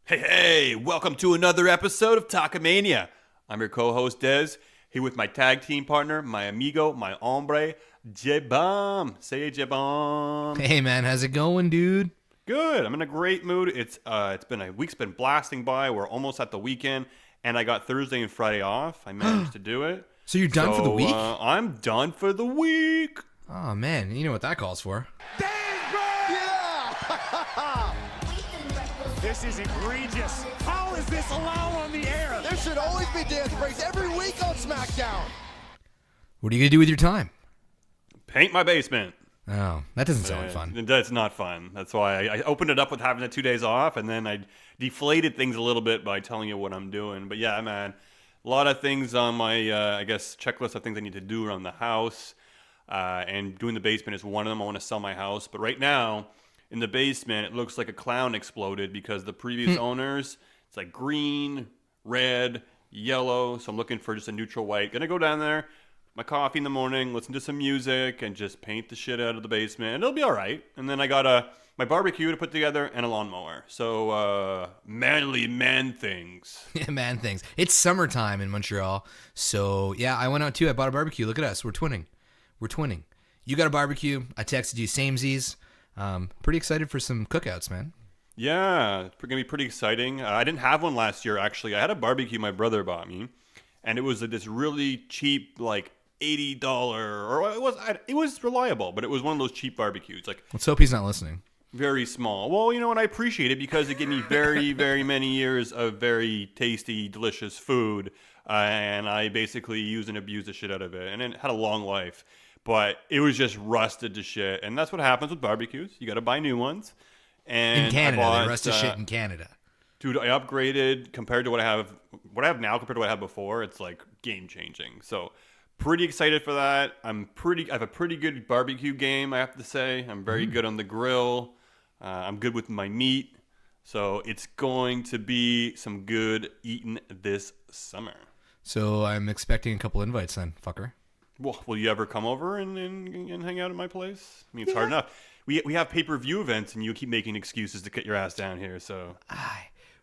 Hey, welcome to another episode of Talkamania. I'm your co-host Dez, here with my tag team partner, my amigo, my hombre, J-Bomb. Say J-Bomb. Hey man, how's it going, dude? Good. I'm in a great mood. It's been a week's been blasting by. We're almost at the weekend, and I got Thursday and Friday off. I managed to do it. So you're done for the week? I'm done for the week. Oh man, you know what that calls for. This is egregious. How is this allowed on the air? There should always be dance breaks every week on Smackdown. What are you gonna do with your time? Paint my basement. Oh, that doesn't sound like fun. That's not fun. That's why I opened it up with having the 2 days off, and then I deflated things a little bit by telling you what I'm doing. But yeah, man, a lot of things on my, checklist of things I need to do around the house. And doing the basement is one of them. I want to sell my house. But right now, in the basement, it looks like a clown exploded because the previous owners, it's like green, red, yellow. So I'm looking for just a neutral white. Gonna go down there, my coffee in the morning, listen to some music, and just paint the shit out of the basement. And it'll be all right. And then I got my barbecue to put together and a lawnmower. So manly man things. Yeah, man, things. It's summertime in Montreal, so yeah, I went out too. I bought a barbecue. Look at us, we're twinning. You got a barbecue. I texted you samesies. Pretty excited for some cookouts, man. Yeah, it's going to be pretty exciting. I didn't have one last year, actually. I had a barbecue my brother bought me, and it was this really cheap, like $80, or it was reliable, but it was one of those cheap barbecues, like Let's hope he's not listening. very small. Well, you know what? I appreciate it because it gave me very, very many years of very tasty, delicious food, and I basically used and abused the shit out of it, and it had a long life. But it was just rusted to shit. And that's what happens with barbecues. You got to buy new ones. And In Canada, I bought, they rusted shit in Canada. Dude, I upgraded compared to what I have now compared to what I had before. It's like game changing. So pretty excited for that. I have a pretty good barbecue game, I have to say. I'm very good on the grill. I'm good with my meat. So it's going to be some good eating this summer. So I'm expecting a couple invites then, fucker. Well, will you ever come over and hang out at my place? I mean, it's hard enough. We have pay-per-view events, and you keep making excuses to get your ass down here. So That's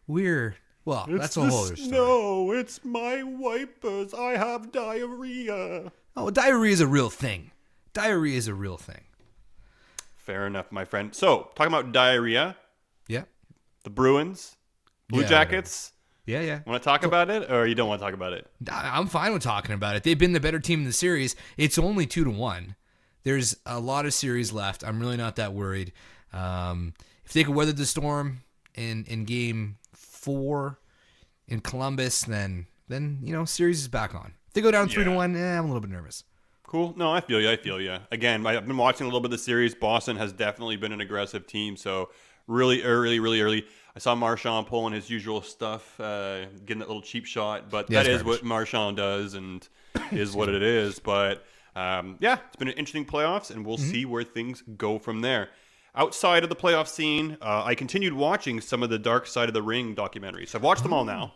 a whole other story. No, it's my wipers. I have diarrhea. Oh, diarrhea is a real thing. Fair enough, my friend. So, talking about diarrhea, Yeah. the Bruins, Blue Yeah, Jackets. Yeah. Want to talk about it, or you don't want to talk about it? I'm fine with talking about it. They've been the better team in the series. It's only 2-1. There's a lot of series left. I'm really not that worried. If they could weather the storm in Game 4 in Columbus, then series is back on. If they go down 3-1, I'm a little bit nervous. Cool. No, I feel you. Again, I've been watching a little bit of the series. Boston has definitely been an aggressive team, so really early. I saw Marchand pulling his usual stuff, getting that little cheap shot, but that is what Marchand does and is what it is. But it's been an interesting playoffs, and we'll see where things go from there. Outside of the playoff scene, I continued watching some of the Dark Side of the Ring documentaries. I've watched them all now.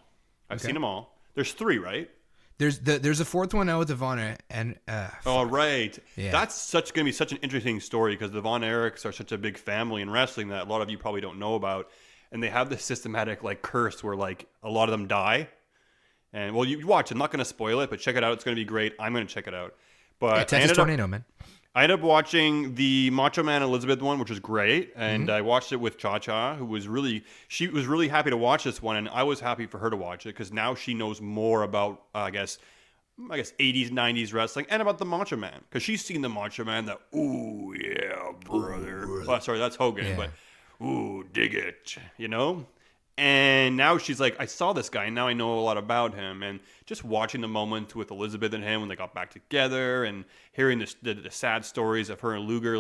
I've seen them all. There's 3, right? There's a fourth one now with the Von and Oh, right. Yeah. That's going to be such an interesting story because the Von Erichs are such a big family in wrestling that a lot of you probably don't know about. And they have this systematic curse where a lot of them die. And you watch. I'm not going to spoil it, but check it out. It's going to be great. I'm going to check it out. But Texas Tornado, man. I ended up watching the Macho Man Elizabeth one, which was great, and I watched it with Cha Cha, she was really happy to watch this one, and I was happy for her to watch it because now she knows more about I guess 80s, 90s wrestling and about the Macho Man because she's seen the Macho Man. That ooh yeah, brother. Oh, sorry, that's Hogan, but ooh, dig it, And now she's like, I saw this guy, and now I know a lot about him. And just watching the moment with Elizabeth and him when they got back together and hearing the sad stories of her and Luger,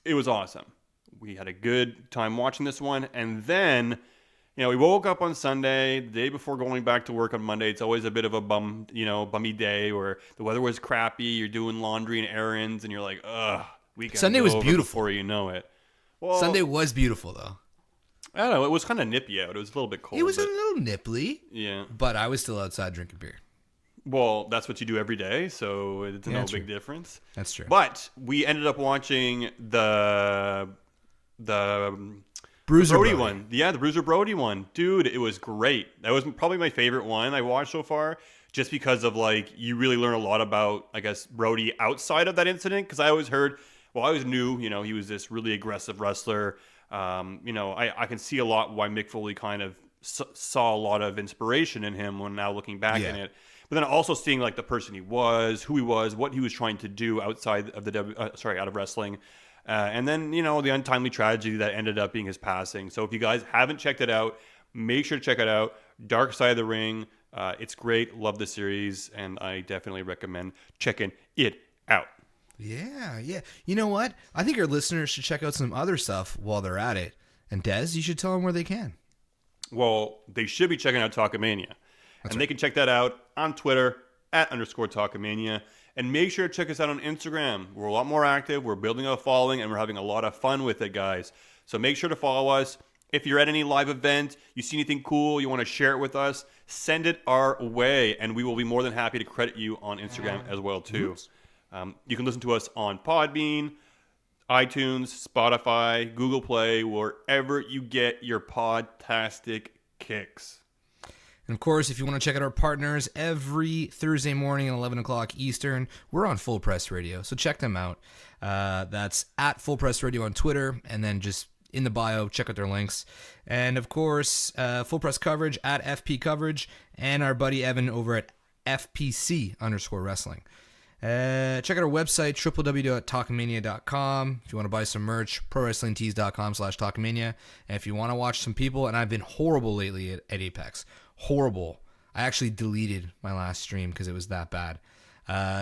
it was awesome. We had a good time watching this one. And then, we woke up on Sunday, the day before going back to work on Monday. It's always a bit of a bummy day where the weather was crappy. You're doing laundry and errands, and you're like, ugh. Weekend Sunday was beautiful. Before you know it. Well, Sunday was beautiful, though. I don't know. It was kind of nippy out. It was a little bit cold. It was a little nipply. Yeah. But I was still outside drinking beer. Well, that's what you do every day, so it's no big difference. That's true. But we ended up watching the Bruiser Brody Brody one. Yeah, the Bruiser Brody one. Dude, it was great. That was probably my favorite one I watched so far, just because of, like, you really learn a lot about, I guess, Brody outside of that incident. Because I always knew, he was this really aggressive wrestler. I can see a lot why Mick Foley kind of saw a lot of inspiration in him when now looking back in it. But then also seeing, like, the person he was, who he was, what he was trying to do outside of out of wrestling. And then, the untimely tragedy that ended up being his passing. So if you guys haven't checked it out, make sure to check it out. Dark Side of the Ring. It's great. Love the series. And I definitely recommend checking it out. Yeah. You know what? I think our listeners should check out some other stuff while they're at it. And Des, you should tell them where they can. Well, they should be checking out Talkamania. They can check that out on Twitter @_Talkamania. And make sure to check us out on Instagram. We're a lot more active. We're building a following, and we're having a lot of fun with it, guys. So make sure to follow us. If you're at any live event, you see anything cool, you want to share it with us, send it our way, and we will be more than happy to credit you on Instagram as well, too. You can listen to us on Podbean, iTunes, Spotify, Google Play, wherever you get your podtastic kicks. And of course, if you want to check out our partners, every Thursday morning at 11 o'clock Eastern, we're on Full Press Radio. So check them out. That's at Full Press Radio on Twitter. And then just in the bio, check out their links. And of course, Full Press Coverage at FP Coverage. And our buddy Evan over at FPC_wrestling. Check out our website, www.talkamania.com. If you want to buy some merch, prowrestlingtees.com/talkamania. And if you want to watch some people, and I've been horrible lately at Apex. Horrible. I actually deleted my last stream because it was that bad.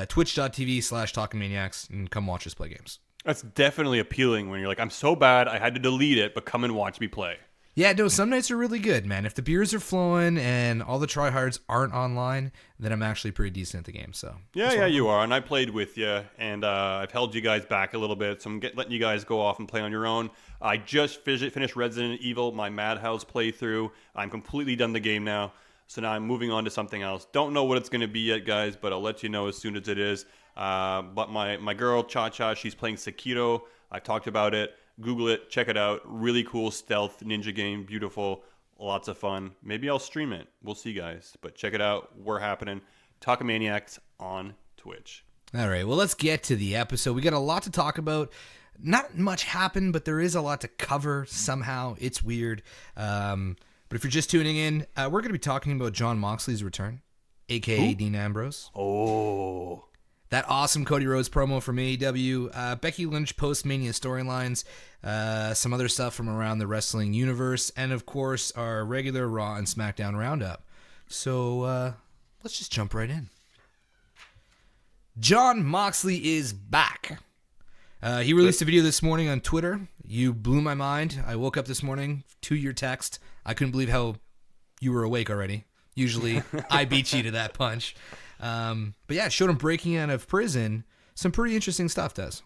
Twitch.tv/Talkamaniacs, and come watch us play games. That's definitely appealing when you're like, I'm so bad, I had to delete it, but come and watch me play. Yeah, no, some nights are really good, man. If the beers are flowing and all the tryhards aren't online, then I'm actually pretty decent at the game. So yeah, you are. And I played with you, and I've held you guys back a little bit, so I'm letting you guys go off and play on your own. I just finished Resident Evil, my Madhouse playthrough. I'm completely done the game now, so now I'm moving on to something else. Don't know what it's going to be yet, guys, but I'll let you know as soon as it is. But my girl, Cha-Cha, she's playing Sekiro. I talked about it. Google it, check it out. Really cool stealth ninja game, beautiful, lots of fun. Maybe I'll stream it. We'll see, guys. But check it out. We're happening. Talkamaniacs on Twitch. All right, well, let's get to the episode. We got a lot to talk about. Not much happened, but there is a lot to cover somehow. It's weird. But if you're just tuning in, we're going to be talking about Jon Moxley's return, a.k.a. Dean Ambrose. Oh. That awesome Cody Rhodes promo from AEW, Becky Lynch post-Mania storylines, some other stuff from around the wrestling universe, and of course our regular Raw and SmackDown roundup. So let's just jump right in. Jon Moxley is back. He released a video this morning on Twitter. You blew my mind. I woke up this morning to your text. I couldn't believe how you were awake already. Usually I beat you to that punch. But yeah, it showed him breaking out of prison. Some pretty interesting stuff, Des.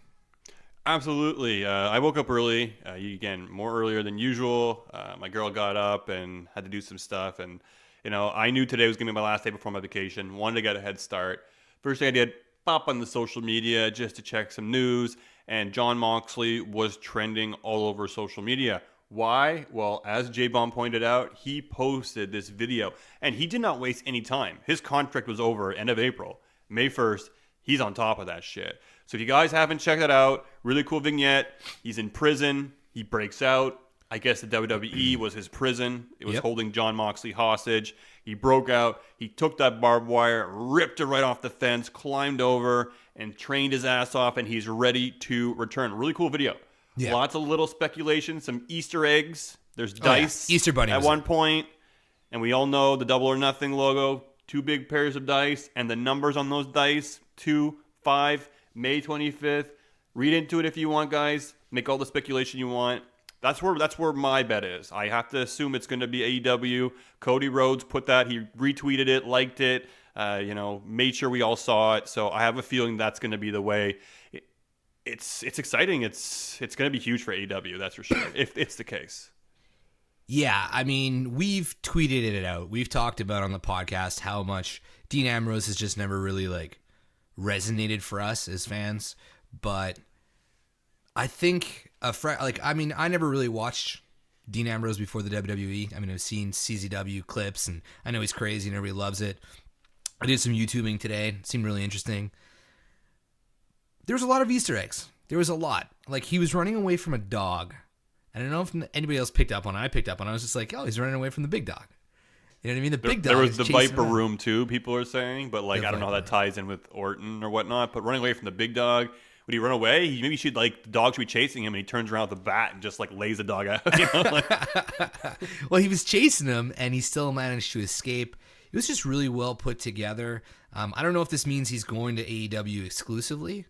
Absolutely. I woke up early, again, more earlier than usual. My girl got up and had to do some stuff. And, I knew today was going to be my last day before my vacation. Wanted to get a head start. First thing I did, pop on the social media just to check some news. And Jon Moxley was trending all over social media. Why? Well, as J-Bomb pointed out, he posted this video, and he did not waste any time. His contract was over end of April. May 1st, he's on top of that shit. So if you guys haven't checked that out, really cool vignette. He's in prison. He breaks out. I guess the WWE was his prison. It was holding Jon Moxley hostage. He broke out. He took that barbed wire, ripped it right off the fence, climbed over, and trained his ass off, and he's ready to return. Really cool video. Yeah. Lots of little speculation, some Easter eggs. There's dice Easter Bunny at one point, and we all know the Double or Nothing logo, 2 big pairs of dice, and the numbers on those dice, 2, 5, May 25th. Read into it if you want, guys. Make all the speculation you want. That's where my bet is. I have to assume it's going to be AEW. Cody Rhodes put that. He retweeted it, liked it, made sure we all saw it. So I have a feeling that's going to be the way. It's exciting. It's going to be huge for AEW, that's for sure, if it's the case. Yeah, I mean, we've tweeted it out. We've talked about on the podcast how much Dean Ambrose has just never really resonated for us as fans. But I think I never really watched Dean Ambrose before the WWE. I mean, I've seen CZW clips, and I know he's crazy and everybody loves it. I did some YouTubing today. It seemed really interesting. There was a lot of Easter eggs. There was a lot. Like, he was running away from a dog. I don't know if anybody else picked up on it. I picked up on it. I was just like, oh, he's running away from the big dog. You know what I mean? The big dog. There was the Viper around. Room, too, people are saying. But, like, I don't know how that ties in with Orton or whatnot. But running away from the big dog, would he run away? Maybe the dog should be chasing him, and he turns around with the bat and just, like, lays the dog out. You know? Like, well, he was chasing him, and he still managed to escape. It was just really well put together. I don't know if this means he's going to AEW exclusively.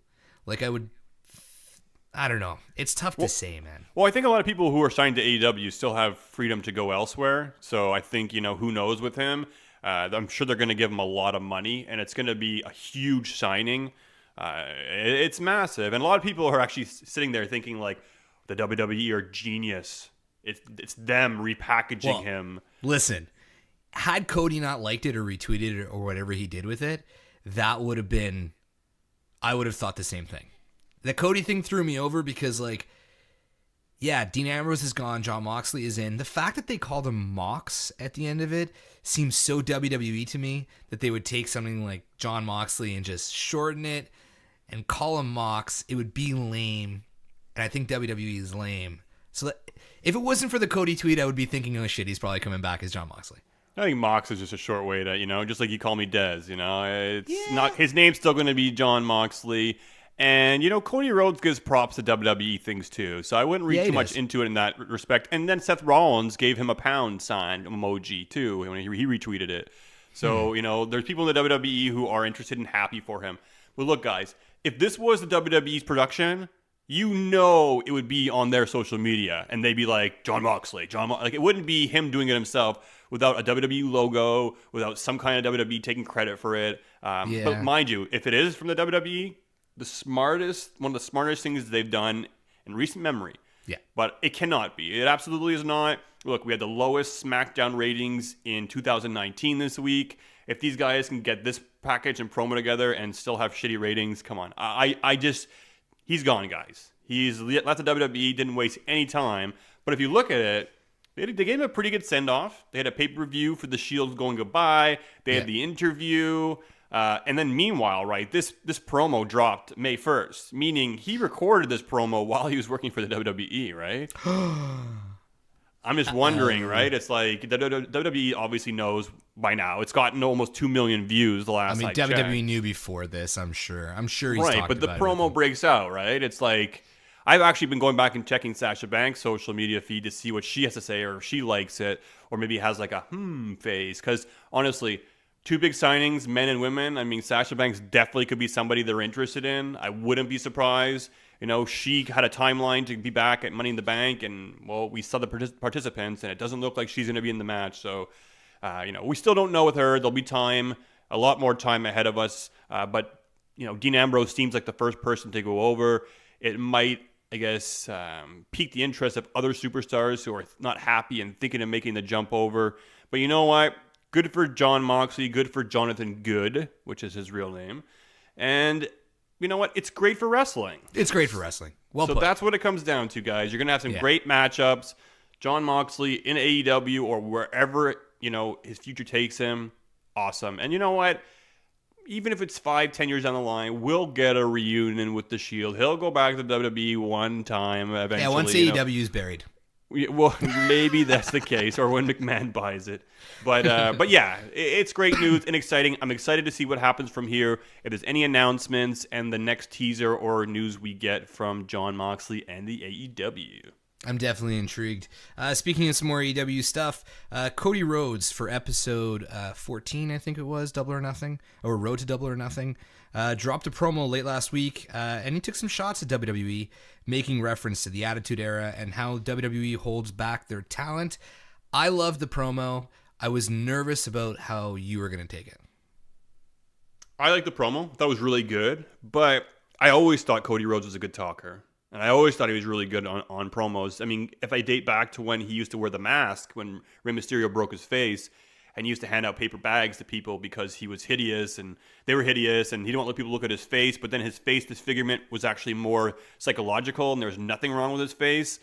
Like, I don't know. It's tough to say, man. Well, I think a lot of people who are signed to AEW still have freedom to go elsewhere. So I think, who knows with him. I'm sure they're going to give him a lot of money, and it's going to be a huge signing. It's massive. And a lot of people are actually sitting there thinking, like, the WWE are genius. It's them repackaging him. Listen, had Cody not liked it or retweeted it or whatever he did with it, that would have been, I would have thought the same thing. The Cody thing threw me over because, like, yeah, Dean Ambrose is gone, Jon Moxley is in. The fact that they called him Mox at the end of it seems so WWE to me, that they would take something like Jon Moxley and just shorten it and call him Mox. It would be lame, and I think WWE is lame. So if it wasn't for the Cody tweet, I would be thinking, oh shit, he's probably coming back as Jon Moxley. I think Mox is just a short way to, just like you call me Dez, It's not, his name's still going to be Jon Moxley. And, Cody Rhodes gives props to WWE things too. So I wouldn't read too much into it in that respect. And then Seth Rollins gave him a pound sign emoji too when he retweeted it. So, there's people in the WWE who are interested and happy for him. But look, guys, if this was the WWE's production, it would be on their social media. And they'd be like, Jon Moxley, like, it wouldn't be him doing it himself without a WWE logo, without some kind of WWE taking credit for it. But mind you, if it is from the WWE, one of the smartest things they've done in recent memory. Yeah. But it cannot be. It absolutely is not. Look, we had the lowest Smackdown ratings in 2019 this week. If these guys can get this package and promo together and still have shitty ratings, come on. He's gone, guys. He's left the WWE, didn't waste any time. But if you look at it, they gave him a pretty good send-off. They had a pay-per-view for the Shield going goodbye. They had the interview. And then meanwhile, right, this promo dropped May 1st, meaning he recorded this promo while he was working for the WWE, right? I'm just wondering, right? It's like WWE obviously knows by now. It's gotten almost 2 million views the last WWE checked. knew before this, I'm sure. I'm sure he's right, talked but the about promo it. breaks out, right? It's like, I've actually been going back and checking Sasha Banks' social media feed to see what she has to say, or if she likes it, or maybe has like a phase. Because honestly, two big signings, men and women. I mean, Sasha Banks definitely could be somebody they're interested in. I wouldn't be surprised. She had a timeline to be back at Money in the Bank, and, well, we saw the participants, and it doesn't look like she's going to be in the match. So, we still don't know with her. There'll be time, a lot more time ahead of us. But, Dean Ambrose seems like the first person to go over. It might, I guess, pique the interest of other superstars who are not happy and thinking of making the jump over. But you know what? Good for Jon Moxley. Good for Jonathan Good, which is his real name. And you know what? It's great for wrestling. It's great for wrestling. Well put. That's what it comes down to, guys. You're going to have some great matchups. Jon Moxley in AEW or wherever, his future takes him. Awesome. And you know what? Even if it's 5-10 years down the line, we'll get a reunion with the Shield. He'll go back to WWE one time eventually. Yeah, once AEW is buried. Well, maybe that's the case, or when McMahon buys it. But yeah, it's great news and exciting. I'm excited to see what happens from here. If there's any announcements and the next teaser or news we get from Jon Moxley and the AEW. I'm definitely intrigued. Speaking of some more AEW stuff, Cody Rhodes for episode 14, I think it was, Double or Nothing, or Road to Double or Nothing, dropped a promo late last week, and he took some shots at WWE, making reference to the Attitude Era and how WWE holds back their talent. I loved the promo. I was nervous about how you were going to take it. I liked the promo. That was really good, but I always thought Cody Rhodes was a good talker. And I always thought he was really good on promos. I mean, if I date back to when he used to wear the mask, when Rey Mysterio broke his face, and he used to hand out paper bags to people because he was hideous, and they were hideous, and he didn't want people to look at his face, but then his face disfigurement was actually more psychological, and there was nothing wrong with his face.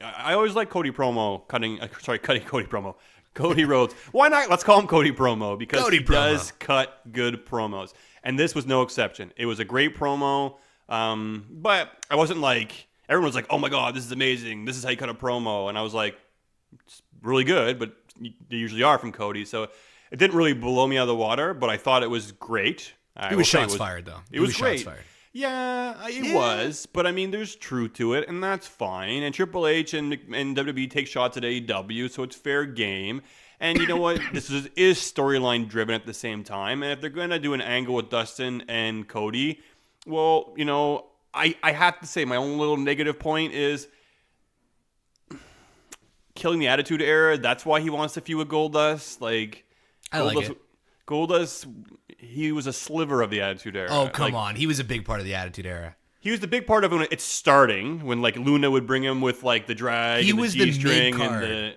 I always like Cody cutting Cody promo. Cody Rhodes. Why not? Let's call him Cody promo because Cody he promo. does cut good promos. And this was no exception. It was a great promo, but I wasn't like, everyone was like, oh my God, this is amazing. This is how you cut a promo. And I was like, it's really good, but they usually are from Cody. So it didn't really blow me out of the water, but I thought it was great. It was shots fired, though. It was great. Shots fired. Yeah, it was, but I mean, there's truth to it, and that's fine. And Triple H and WWE take shots at AEW, so it's fair game. And you know what? This is storyline driven at the same time. And if they're going to do an angle with Dustin and Cody, well, you know, I have to say my own little negative point is killing the Attitude Era. That's why he wants to feud with Goldust. Like, I like it. Goldust, he was a sliver of the Attitude Era. Oh, come on. He was a big part of the Attitude Era. He was the big part of it when it's starting, when like Luna would bring him with like the drag He and was the the G-string mid-card. and the...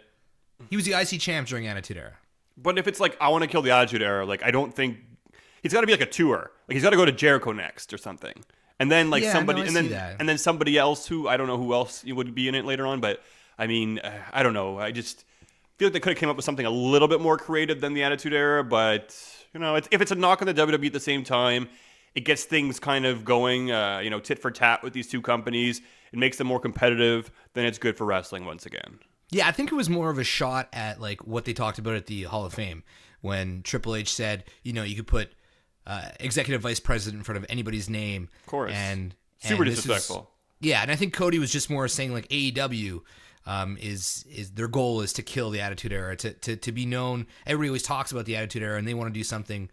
He was the IC champ during Attitude Era. But if it's like, I want to kill the Attitude Era, like I don't think... He's got to be like a tour. Like he's got to go to Jericho next or something. And then like somebody... No, I see that. And then somebody else who... I don't know who else would be in it later on, but I mean, I don't know. I just feel like they could have came up with something a little bit more creative than the Attitude Era, but... You know, if it's a knock on the WWE at the same time, it gets things kind of going, you know, tit for tat with these two companies. It makes them more competitive. Then it's good for wrestling once again. Yeah, I think it was more of a shot at like what they talked about at the Hall of Fame when Triple H said, you know, you could put executive vice president in front of anybody's name. Of course. And Super this disrespectful. Yeah, and I think Cody was just more saying like AEW is their goal is to kill the Attitude Era, to be known. Everybody always talks about the Attitude Era, and they want to do something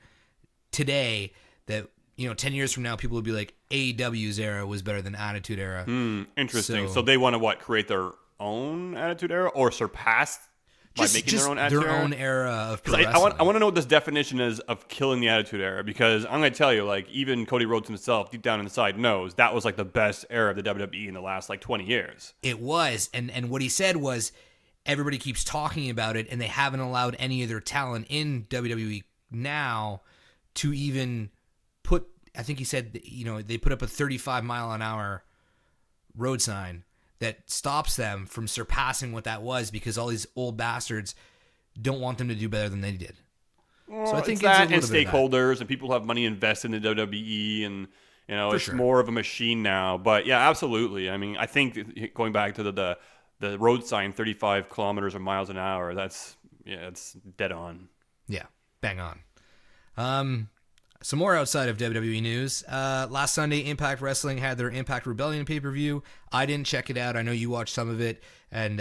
today that, you know, 10 years from now, people will be like, AEW's era was better than Attitude Era. Interesting. So they want to create their own Attitude Era or surpass by making their own Attitude Era? Their own era of pro I want wrestling. to know what this definition is of killing the Attitude Era, because I'm going to tell you, like, even Cody Rhodes himself, deep down inside, knows that was like the best era of the WWE in the last like 20 years. It was, and what he said was, everybody keeps talking about it, and they haven't allowed any of their talent in WWE now to even put. I think he said, you know, they put up a 35-mile-an-hour road sign that stops them from surpassing what that was, because all these old bastards don't want them to do better than they did. Well, So I think it's that it's a and little bit of that. stakeholders and people who have money invested in the WWE, and you know, For it's sure. more of a machine now. But yeah, absolutely. I mean, I think going back to the road sign, 35 kilometers or miles an hour, it's dead on. Yeah, bang on. Some more outside of WWE news. Last Sunday, Impact Wrestling had their Impact Rebellion pay-per-view. I didn't check it out. I know you watched some of it, and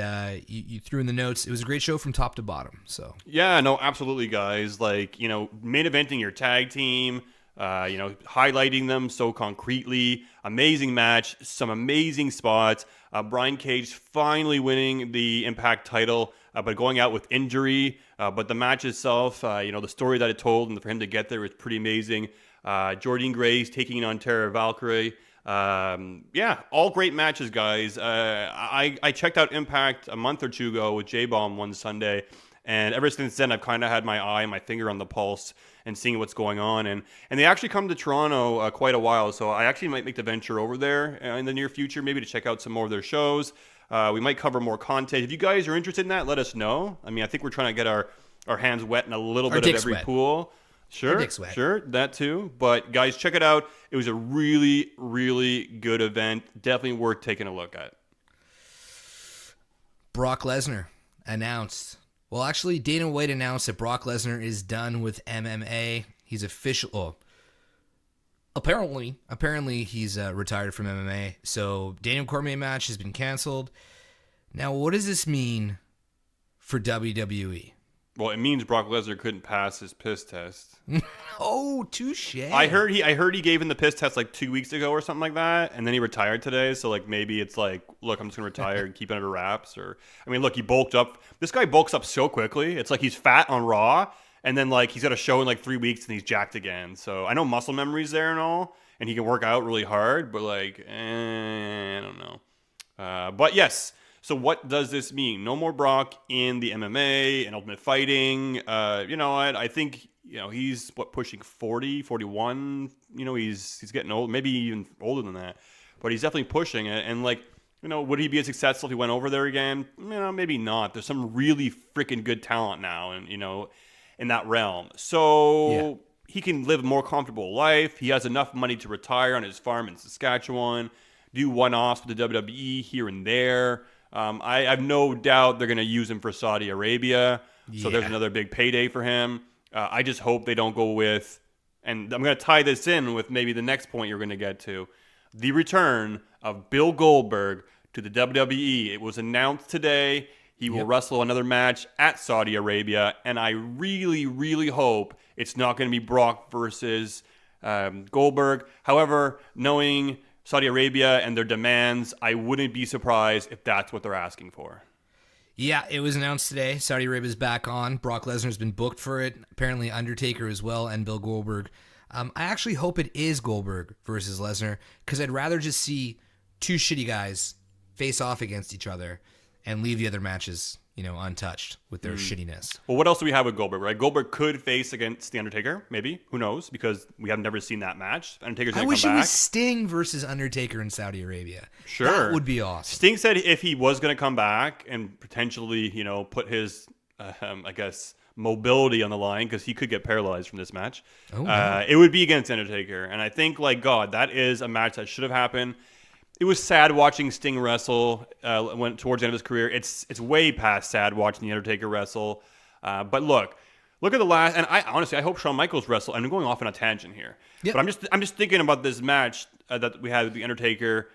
you threw in the notes. It was a great show from top to bottom. So Yeah, no, absolutely, guys. Like, you know, main eventing your tag team, you know, highlighting them so concretely. Amazing match, some amazing spots. Brian Cage finally winning the Impact title, but going out with injury. But the match itself, you know, the story that it told, and for him to get there was pretty amazing. Jordynne Grace taking on Tara Valkyrie. Yeah, all great matches, guys. I checked out Impact a month or two ago with J-Bomb one Sunday, and ever since then, I've kind of had my finger on the pulse and seeing what's going on. And they actually come to Toronto quite a while, so I actually might make the venture over there in the near future, maybe to check out some more of their shows. We might cover more content. If you guys are interested in that, let us know. I mean, I think we're trying to get our hands wet in a little bit of every pool. Sure, dick's wet. Sure, that too. But guys, check it out. It was a really, really good event. Definitely worth taking a look at. Brock Lesnar announced. Well, actually, Dana White announced that Brock Lesnar is done with MMA. He's official. Oh, apparently he's retired from MMA. So Daniel Cormier match has been canceled. Now, what does this mean for WWE? Well, it means Brock Lesnar couldn't pass his piss test. Oh, touche. I heard he gave in the piss test like 2 weeks ago or something like that, and then he retired today. So like maybe it's like, look, I'm just gonna retire and keep it under wraps. Or I mean, look, he bulked up. This guy bulks up so quickly. It's like he's fat on Raw, and then like he's got a show in like 3 weeks and he's jacked again. So I know muscle memory's there and all, and he can work out really hard, but like, I don't know. But yes. So what does this mean? No more Brock in the MMA and Ultimate Fighting. You know what? I think, you know, he's pushing 40, 41. You know, he's getting old, maybe even older than that. But he's definitely pushing it. And like, would he be as successful if he went over there again? Maybe not. There's some really freaking good talent now, and in that realm. So he can live a more comfortable life. He has enough money to retire on his farm in Saskatchewan, do one-offs with the WWE here and there. I have no doubt they're going to use him for Saudi Arabia. So there's another big payday for him. I just hope they don't go with, and I'm going to tie this in with maybe the next point you're going to get to, the return of Bill Goldberg to the WWE. It was announced today. He will wrestle another match at Saudi Arabia, and I really, really hope it's not going to be Brock versus Goldberg. However, knowing Saudi Arabia and their demands, I wouldn't be surprised if that's what they're asking for. Yeah, it was announced today. Saudi Arabia's back on. Brock Lesnar's been booked for it. Apparently Undertaker as well, and Bill Goldberg. I actually hope it is Goldberg versus Lesnar, because I'd rather just see two shitty guys face off against each other and leave the other matches, untouched with their shittiness. Well, what else do we have with Goldberg, right? Goldberg could face against The Undertaker, maybe. Who knows? Because we have never seen that match. Undertaker's going to come back. I wish it was Sting versus Undertaker in Saudi Arabia. Sure. That would be awesome. Sting said if he was going to come back and potentially, put his, mobility on the line, because he could get paralyzed from this match, it would be against Undertaker. And I think, that is a match that should have happened. It was sad watching Sting wrestle went towards the end of his career. It's way past sad watching The Undertaker wrestle. But look at the last, and I honestly hope Shawn Michaels wrestle. I'm going off on a tangent here, but I'm just thinking about this match that we had with The Undertaker,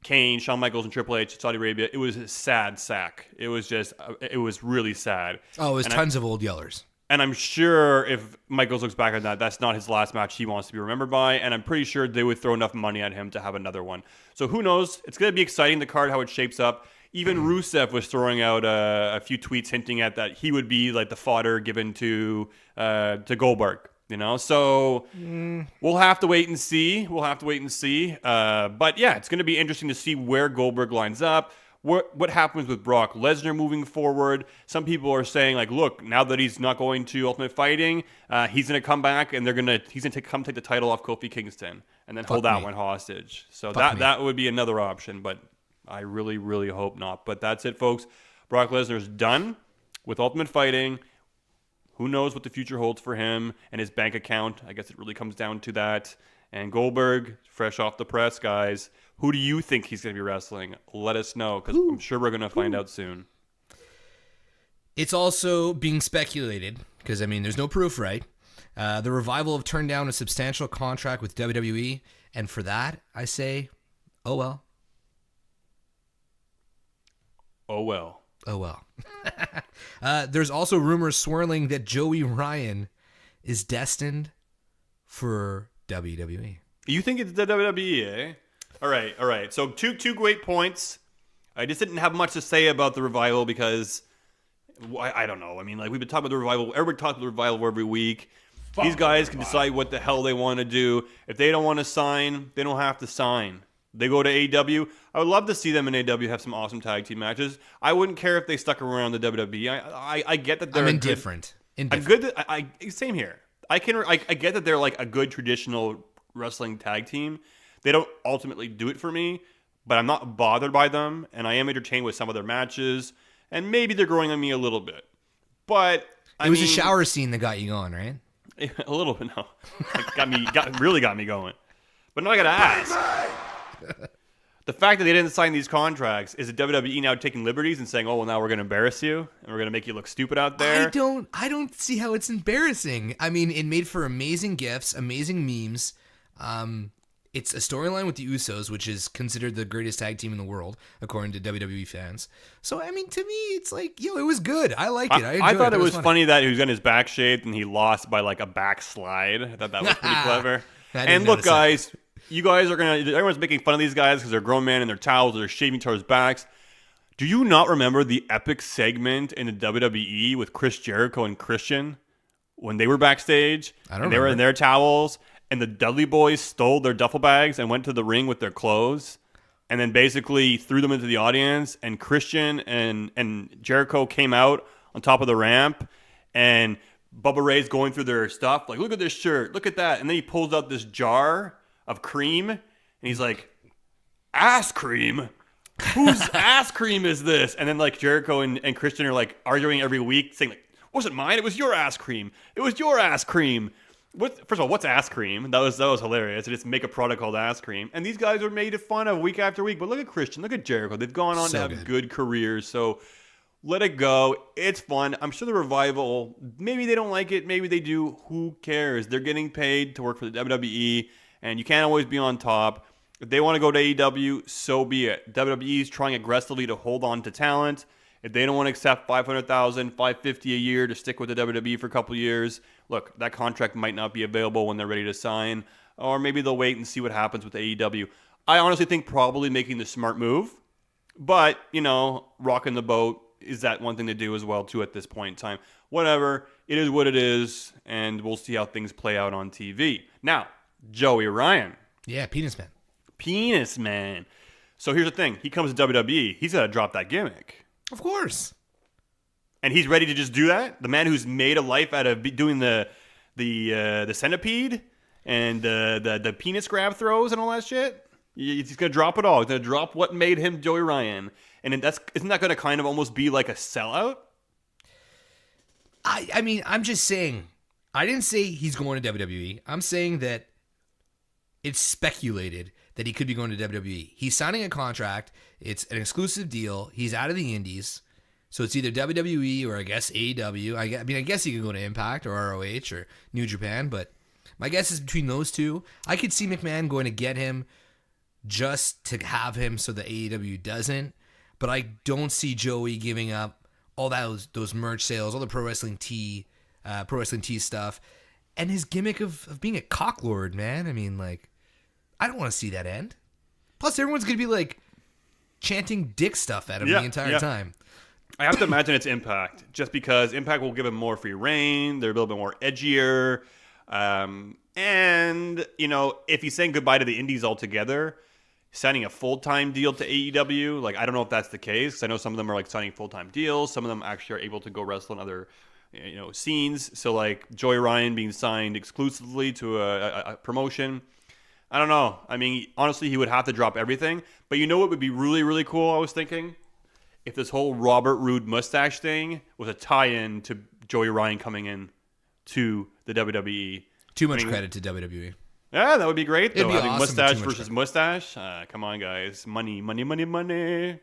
Kane, Shawn Michaels, and Triple H, Saudi Arabia. It was a sad sack. It was really sad. Oh, it was tons of old yellers. And I'm sure if Michaels looks back on that, that's not his last match he wants to be remembered by. And I'm pretty sure they would throw enough money at him to have another one. So who knows? It's going to be exciting, the card, how it shapes up. Even Rusev was throwing out a few tweets hinting at that he would be like the fodder given to Goldberg. So we'll have to wait and see. But yeah, it's going to be interesting to see where Goldberg lines up. What happens with Brock Lesnar moving forward? Some people are saying, look, now that he's not going to Ultimate Fighting, he's going to come back and he's going to come take the title off Kofi Kingston and then hold that one hostage. So that would be another option, but I really, really hope not. But that's it, folks. Brock Lesnar's done with Ultimate Fighting. Who knows what the future holds for him and his bank account? I guess it really comes down to that. And Goldberg, fresh off the press, guys. Who do you think he's going to be wrestling? Let us know, because I'm sure we're going to find out soon. It's also being speculated, because, there's no proof, right? The Revival have turned down a substantial contract with WWE, and for that, I say, oh well. Oh well. Oh well. There's also rumors swirling that Joey Ryan is destined for WWE. You think it's the WWE, eh? All right. So two great points. I just didn't have much to say about the Revival because I don't know. We've been talking about the Revival. Everybody talks about the Revival every week. These guys can decide what the hell they want to do. If they don't want to sign, they don't have to sign. They go to AEW. I would love to see them in AEW have some awesome tag team matches. I wouldn't care if they stuck around the WWE. I get that they're I'm indifferent. Same here. I get that they're like a good traditional wrestling tag team. They don't ultimately do it for me, but I'm not bothered by them, and I am entertained with some of their matches, and maybe they're growing on me a little bit. But it was a shower scene that got you going, right? A little bit, no. It really got me going. But now I gotta ask. The fact that they didn't sign these contracts, is it WWE now taking liberties and saying, "Oh, well, now we're going to embarrass you and we're going to make you look stupid out there"? I don't see how it's embarrassing. It made for amazing GIFs, amazing memes. It's a storyline with the Usos, which is considered the greatest tag team in the world, according to WWE fans. So, to me, it's like, it was good. I liked it. I thought it was funny that he was getting his back shaved and he lost by like a backslide. I thought that was pretty clever. And look, guys. You guys everyone's making fun of these guys because they're grown men and their towels, they're shaving each other's backs. Do you not remember the epic segment in the WWE with Chris Jericho and Christian when they were backstage? They were in their towels, and the Dudley Boys stole their duffel bags and went to the ring with their clothes, and then basically threw them into the audience. And Christian and Jericho came out on top of the ramp, and Bubba Ray's going through their stuff, like, look at this shirt, look at that, and then he pulls out this jar of cream, and he's like, ass cream? Whose ass cream is this? And then like Jericho and Christian are like arguing every week, saying like, wasn't mine, it was your ass cream. It was your ass cream. First of all, what's ass cream? That was hilarious. They just make a product called ass cream. And these guys are made fun of week after week. But look at Christian, look at Jericho. They've gone on to have good careers. So let it go. It's fun. I'm sure the revival, maybe they don't like it, maybe they do. Who cares? They're getting paid to work for the WWE, and you can't always be on top. If they want to go to AEW, so be it. WWE is trying aggressively to hold on to talent. If they don't want to accept $500,000, $550 a year to stick with the WWE for a couple of years, look, that contract might not be available when they're ready to sign, or maybe they'll wait and see what happens with AEW. I honestly think probably making the smart move, but, rocking the boat is that one thing to do as well, too, at this point in time. Whatever, it is what it is, and we'll see how things play out on TV. Now, Joey Ryan. Yeah, Penis Man. Penis Man. So here's the thing. He comes to WWE. He's got to drop that gimmick. Of course. And he's ready to just do that? The man who's made a life out of doing the centipede and the penis grab throws and all that shit? He's going to drop it all. He's going to drop what made him Joey Ryan. And isn't that going to kind of almost be like a sellout? I mean, I'm just saying. I didn't say he's going to WWE. I'm saying that it's speculated that he could be going to WWE. He's signing a contract. It's an exclusive deal. He's out of the indies. So it's either WWE or I guess AEW. I guess he could go to Impact or ROH or New Japan, but my guess is between those two. I could see McMahon going to get him just to have him so the AEW doesn't, but I don't see Joey giving up all those merch sales, all the Pro Wrestling Tee stuff, and his gimmick of being a cocklord, man. I mean, like, I don't want to see that end. Plus, everyone's going to be, like, chanting dick stuff at him the entire time. I have to imagine it's Impact, just because Impact will give him more free reign. They're a little bit more edgier. And, if he's saying goodbye to the indies altogether, signing a full-time deal to AEW, like, I don't know if that's the case, because I know some of them are, like, signing full-time deals. Some of them actually are able to go wrestle in other, scenes. So, like, Joey Ryan being signed exclusively to a promotion, I don't know. I mean, honestly, he would have to drop everything. But what would be really, really cool, I was thinking? If this whole Robert Roode mustache thing was a tie-in to Joey Ryan coming in to the WWE. Too much credit to WWE. Yeah, that would be great, though. It'd be having awesome, mustache versus mustache. Come on, guys. Money, money, money, money.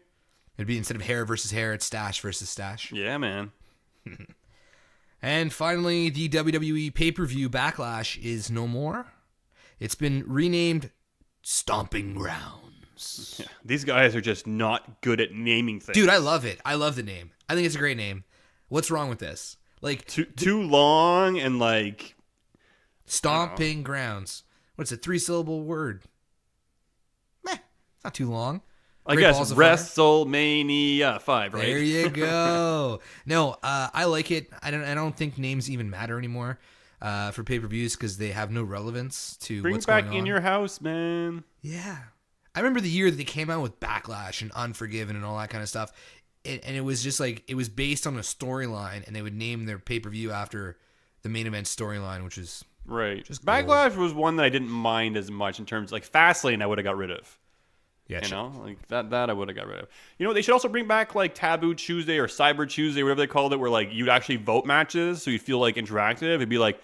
It'd be instead of hair versus hair, it's stash versus stash. Yeah, man. And finally, the WWE pay-per-view Backlash is no more. It's been renamed Stomping Grounds. Yeah, these guys are just not good at naming things. Dude, I love it. I love the name. I think it's a great name. What's wrong with this? Like too long and like Stomping Grounds. What's a 3-syllable word? Meh, it's not too long. I guess WrestleMania 5, right? There you go. No, I like it. I don't think names even matter anymore for pay-per-views because they have no relevance to what's going on. Bring back In Your House, man. Yeah. I remember the year that they came out with Backlash and Unforgiven and all that kind of stuff. And it was just like, it was based on a storyline, and they would name their pay-per-view after the main event storyline, which is right. Just Backlash was one that I didn't mind as much in terms, like Fastlane I would have got rid of. Yeah, like that I would have got rid of. They should also bring back like Taboo Tuesday or Cyber Tuesday, whatever they called it, where like you'd actually vote matches, so you feel like interactive. It'd be like,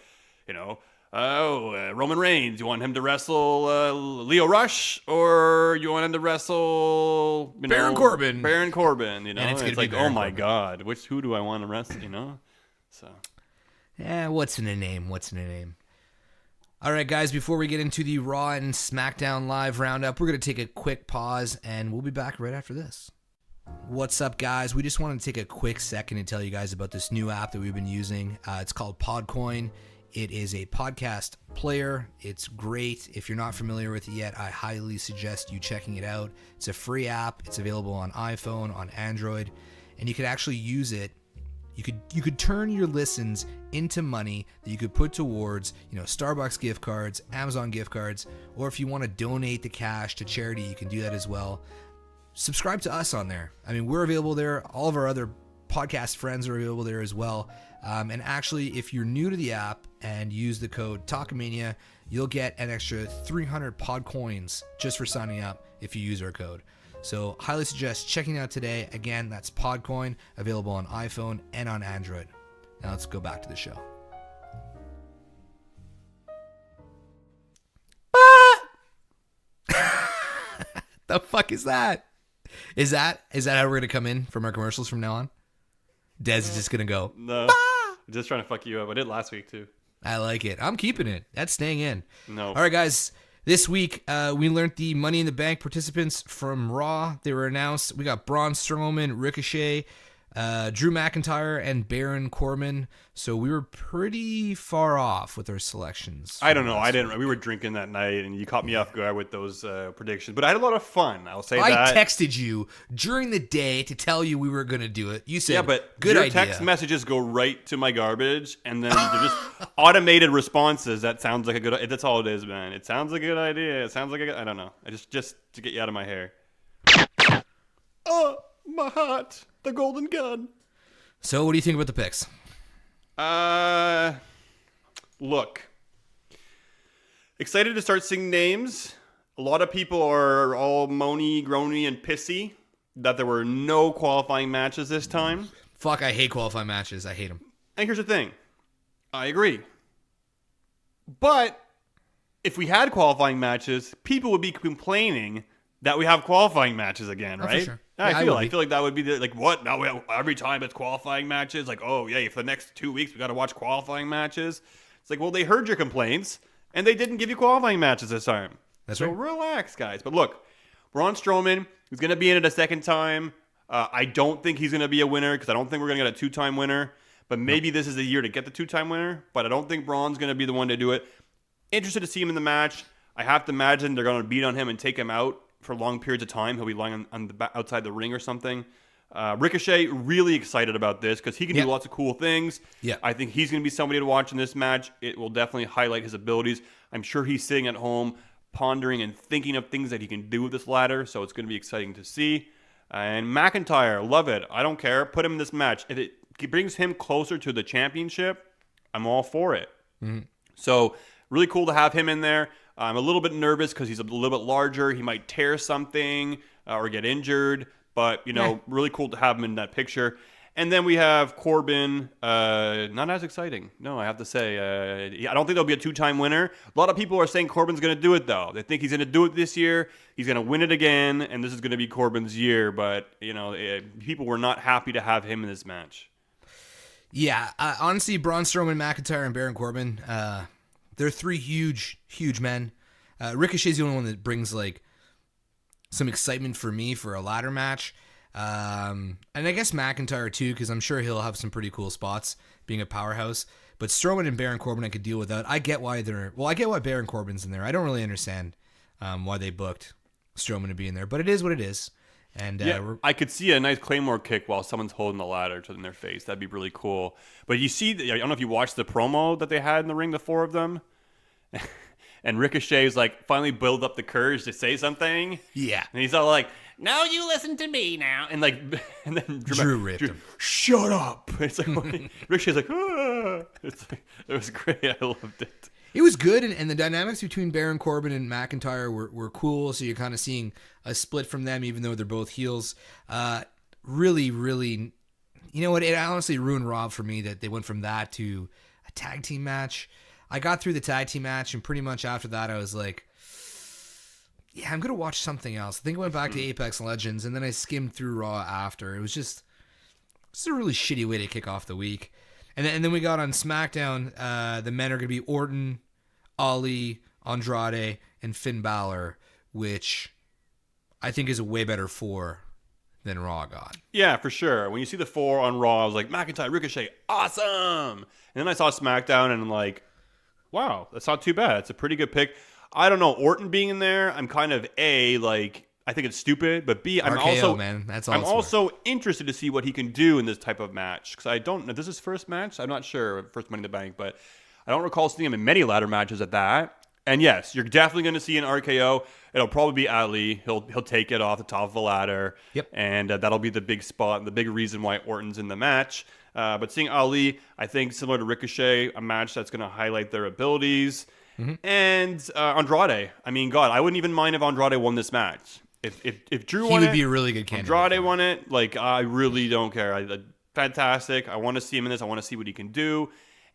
Roman Reigns, you want him to wrestle Leo Rush, or you want him to wrestle Baron Corbin? Baron Corbin, and it's like, Baron oh my Corbin. God, who do I want to wrestle? So yeah, what's in a name? All right, guys, before we get into the Raw and SmackDown Live roundup, we're going to take a quick pause, and we'll be back right after this. What's up, guys? We just wanted to take a quick second to tell you guys about this new app that we've been using. It's called Podcoin. It is a podcast player. It's great. If you're not familiar with it yet, I highly suggest you checking it out. It's a free app. It's available on iPhone, on Android, and you could actually use it. You could turn your listens into money that you could put towards, Starbucks gift cards, Amazon gift cards, or if you want to donate the cash to charity, you can do that as well. Subscribe to us on there. I mean, we're available there. All of our other podcast friends are available there as well. And actually, if you're new to the app and use the code Talkamania, you'll get an extra 300 pod coins just for signing up if you use our code. So highly suggest checking it out today. Again, that's Podcoin, available on iPhone and on Android. Now let's go back to the show. The fuck is that? Is that how we're gonna come in from our commercials from now on? Des is just gonna go. No, just trying to fuck you up. I did last week too. I like it. I'm keeping it. That's staying in. No. All right, guys. This week, we learned the Money in the Bank participants from Raw. They were announced. We got Braun Strowman, Ricochet, Drew McIntyre, and Baron Corbin. So we were pretty far off with our selections. I don't know. I didn't. We were drinking that night, and you caught me off guard with those predictions. But I had a lot of fun. I'll say that. I texted you during the day to tell you we were going to do it. You said, yeah, but good your idea. text messages go right to my garbage, and then they're just automated responses. That sounds like a good. That's all it is, man. It sounds like a good idea. It sounds like I don't know. I just to get you out of my hair. Oh, my heart, the golden gun. So, what do you think about the picks? Look. Excited to start seeing names. A lot of people are all moany, groany, and pissy that there were no qualifying matches this time. Fuck, I hate qualifying matches. I hate them. And here's the thing. I agree. But if we had qualifying matches, people would be complaining that we have qualifying matches again, right? For sure. I Yeah, feel like that would be like, what? Now we have, every time it's qualifying matches, like, oh yeah, for the next 2 weeks we got to watch qualifying matches. It's like, well, they heard your complaints and they didn't give you qualifying matches this time. That's so right. Relax, guys. But look, Braun Strowman, he's going to be in it a second time. I don't think he's going to be a winner because I don't think we're going to get a 2-time winner. But maybe this is the year to get the 2-time winner. But I don't think Braun's going to be the one to do it. Interested to see him in the match. I have to imagine they're going to beat on him and take him out for long periods of time. He'll be lying on the outside the ring or something. Ricochet, really excited about this because he can do lots of cool things. Yeah. I think he's going to be somebody to watch in this match. It will definitely highlight his abilities. I'm sure he's sitting at home pondering and thinking of things that he can do with this ladder, so it's going to be exciting to see. And McIntyre, love it. I don't care. Put him in this match. If it brings him closer to the championship, I'm all for it. Mm-hmm. So really cool to have him in there. I'm a little bit nervous because he's a little bit larger. He might tear something or get injured. But, really cool to have him in that picture. And then we have Corbin. Not as exciting. No, I have to say. I don't think there'll be a 2-time winner. A lot of people are saying Corbin's going to do it, though. They think he's going to do it this year. He's going to win it again. And this is going to be Corbin's year. But, people were not happy to have him in this match. Yeah, honestly, Braun Strowman, McIntyre, and Baron Corbin, they're three huge, huge men. Ricochet's the only one that brings, some excitement for me for a ladder match. And I guess McIntyre, too, because I'm sure he'll have some pretty cool spots, being a powerhouse. But Strowman and Baron Corbin I could deal without. I get why Baron Corbin's in there. I don't really understand why they booked Strowman to be in there. But it is what it is. And I could see a nice Claymore kick while someone's holding the ladder in their face. That'd be really cool. But you see, I don't know if you watched the promo that they had in the ring, the four of them. And Ricochet's finally build up the courage to say something. Yeah. And he's all like, "Now you listen to me now." And then Drew ripped him. Shut up. It's like Ricochet's like, ah. It was great. I loved it. It was good, and the dynamics between Baron Corbin and McIntyre were cool, so you're kind of seeing a split from them, even though they're both heels. Really, really, you know what? It honestly ruined Raw for me that they went from that to a tag team match. I got through the tag team match, and pretty much after that, I was like, yeah, I'm going to watch something else. I think I went back to Apex Legends, and then I skimmed through Raw after. It was just a really shitty way to kick off the week. And then we got on SmackDown, the men are going to be Orton, Ali, Andrade, and Finn Balor, which I think is a way better 4 than Raw got. Yeah, for sure. When you see the 4 on Raw, I was like, McIntyre, Ricochet, awesome! And then I saw SmackDown, and I'm like, wow, that's not too bad. It's a pretty good pick. I don't know, Orton being in there, I'm kind of I think it's stupid, but B, I'm RKO, man. That's all I'm also interested to see what he can do in this type of match because I don't know. This is his first match. I'm not sure first Money in the Bank, but I don't recall seeing him in many ladder matches at that. And yes, you're definitely going to see an RKO. It'll probably be Ali. He'll take it off the top of the ladder. Yep. And that'll be the big spot and the big reason why Orton's in the match. But seeing Ali, I think similar to Ricochet, a match that's going to highlight their abilities. Mm-hmm. And Andrade. I mean, God, I wouldn't even mind if Andrade won this match. If Drew He won would it, be a really good candidate. Andrade won it. Like, I really don't care. Fantastic. I want to see him in this. I want to see what he can do.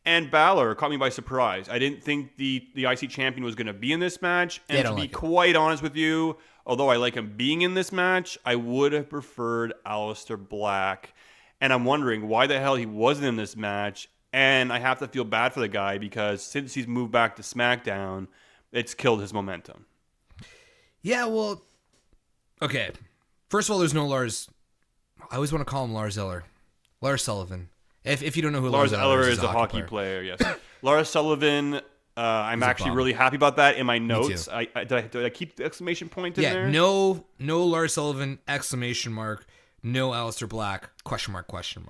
And Balor caught me by surprise. I didn't think the IC champion was going to be in this match. And to be quite honest with you, although I like him being in this match, I would have preferred Aleister Black. And I'm wondering why the hell he wasn't in this match. And I have to feel bad for the guy because since he's moved back to SmackDown, it's killed his momentum. Yeah, well, okay. First of all, there's no Lars. I always want to call him Lars Eller. Lars Sullivan. If you don't know who Lars Eller is, a hockey player, yes. Lars Sullivan, I'm actually really happy about that in my notes. Did I keep the exclamation point in there? No Lars Sullivan, exclamation mark. No Aleister Black, question mark.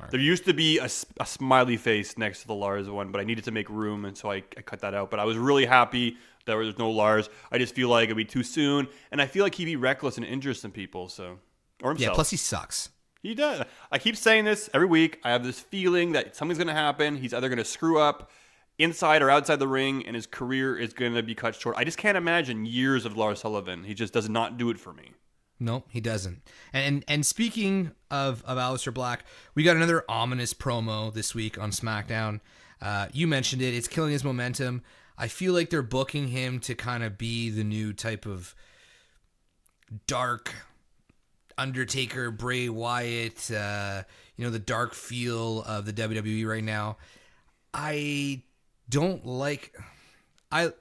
There used to be a smiley face next to the Lars one, but I needed to make room, and so I cut that out. But I was really happy that there was no Lars. I just feel like it'd be too soon, and I feel like he'd be reckless and injure some people, or himself. Yeah, plus he sucks. He does. I keep saying this every week. I have this feeling that something's going to happen. He's either going to screw up inside or outside the ring, and his career is going to be cut short. I just can't imagine years of Lars Sullivan. He just does not do it for me. No, he doesn't. And speaking of Aleister Black, we got another ominous promo this week on SmackDown. You mentioned it. It's killing his momentum. I feel like they're booking him to kind of be the new type of dark Undertaker, Bray Wyatt, the dark feel of the WWE right now. I don't like... The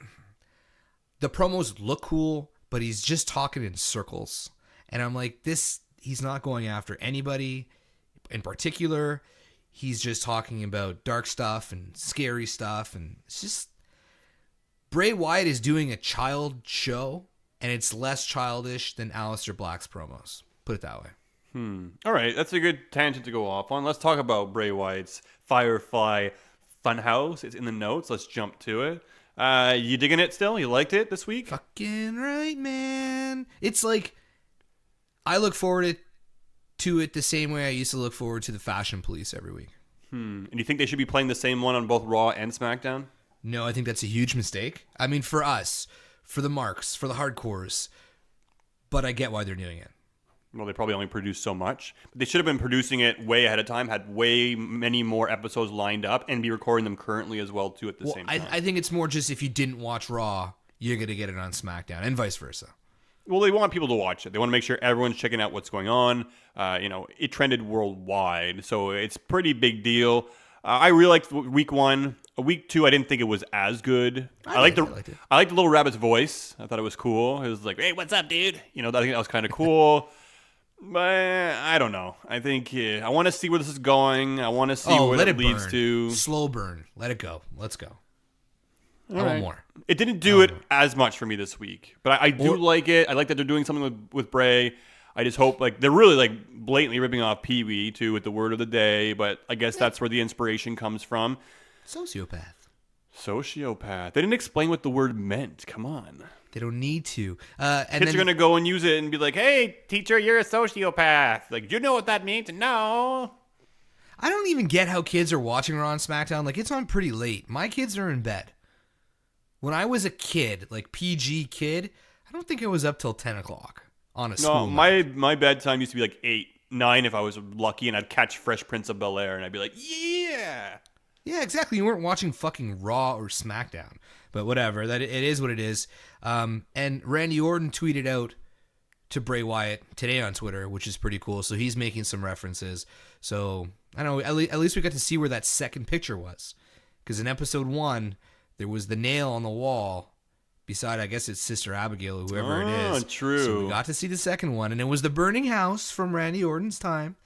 promos look cool, but he's just talking in circles. And I'm like, he's not going after anybody in particular. He's just talking about dark stuff and scary stuff. And it's just... Bray Wyatt is doing a child show, and it's less childish than Aleister Black's promos. Put it that way. All right, that's a good tangent to go off on. Let's talk about Bray Wyatt's Firefly Funhouse. It's in the notes. Let's jump to it. You digging it still? You liked it this week? Fucking right, man. It's like, I look forward to it the same way I used to look forward to the Fashion Police every week. And you think they should be playing the same one on both Raw and SmackDown? No, I think that's a huge mistake. I mean, for us, for the marks, for the hardcores, but I get why they're doing it. Well, they probably only produce so much. But they should have been producing it way ahead of time, had way many more episodes lined up, and be recording them currently as well, too, at the same time. I think it's more just if you didn't watch Raw, you're going to get it on SmackDown, and vice versa. Well, they want people to watch it. They want to make sure everyone's checking out what's going on. It trended worldwide, so it's a pretty big deal. I really liked week one. Week two, I didn't think it was as good. I liked the Little Rabbit's voice. I thought it was cool. It was like, "Hey, what's up, dude?" I think that was kind of cool. But I don't know. I think I want to see where this is going. I want to see where it leads to. Slow burn. Let it go. Let's go. I want more. It didn't do it as much for me this week, but I do like it. I like that they're doing something with Bray. I just hope they're really blatantly ripping off Pee Wee too with the word of the day. But I guess that's where the inspiration comes from. Sociopath. They didn't explain what the word meant. Come on. They don't need to. Kids are going to go and use it and be like, "Hey, teacher, you're a sociopath." Like, do you know what that means? No. I don't even get how kids are watching Raw on SmackDown. Like, it's on pretty late. My kids are in bed. When I was a kid, like PG kid, I don't think I was up till 10 o'clock on a school night. My bedtime used to be like 8, 9 if I was lucky, and I'd catch Fresh Prince of Bel-Air, and I'd be like, yeah. Yeah, exactly. You weren't watching fucking Raw or SmackDown. But whatever. It is what it is. And Randy Orton tweeted out to Bray Wyatt today on Twitter, which is pretty cool. So he's making some references. So, I don't know, at least we got to see where that second picture was. Because in episode 1, there was the nail on the wall beside, I guess it's Sister Abigail or whoever it is. Oh, true. So we got to see the second one. And it was the burning house from Randy Orton's time.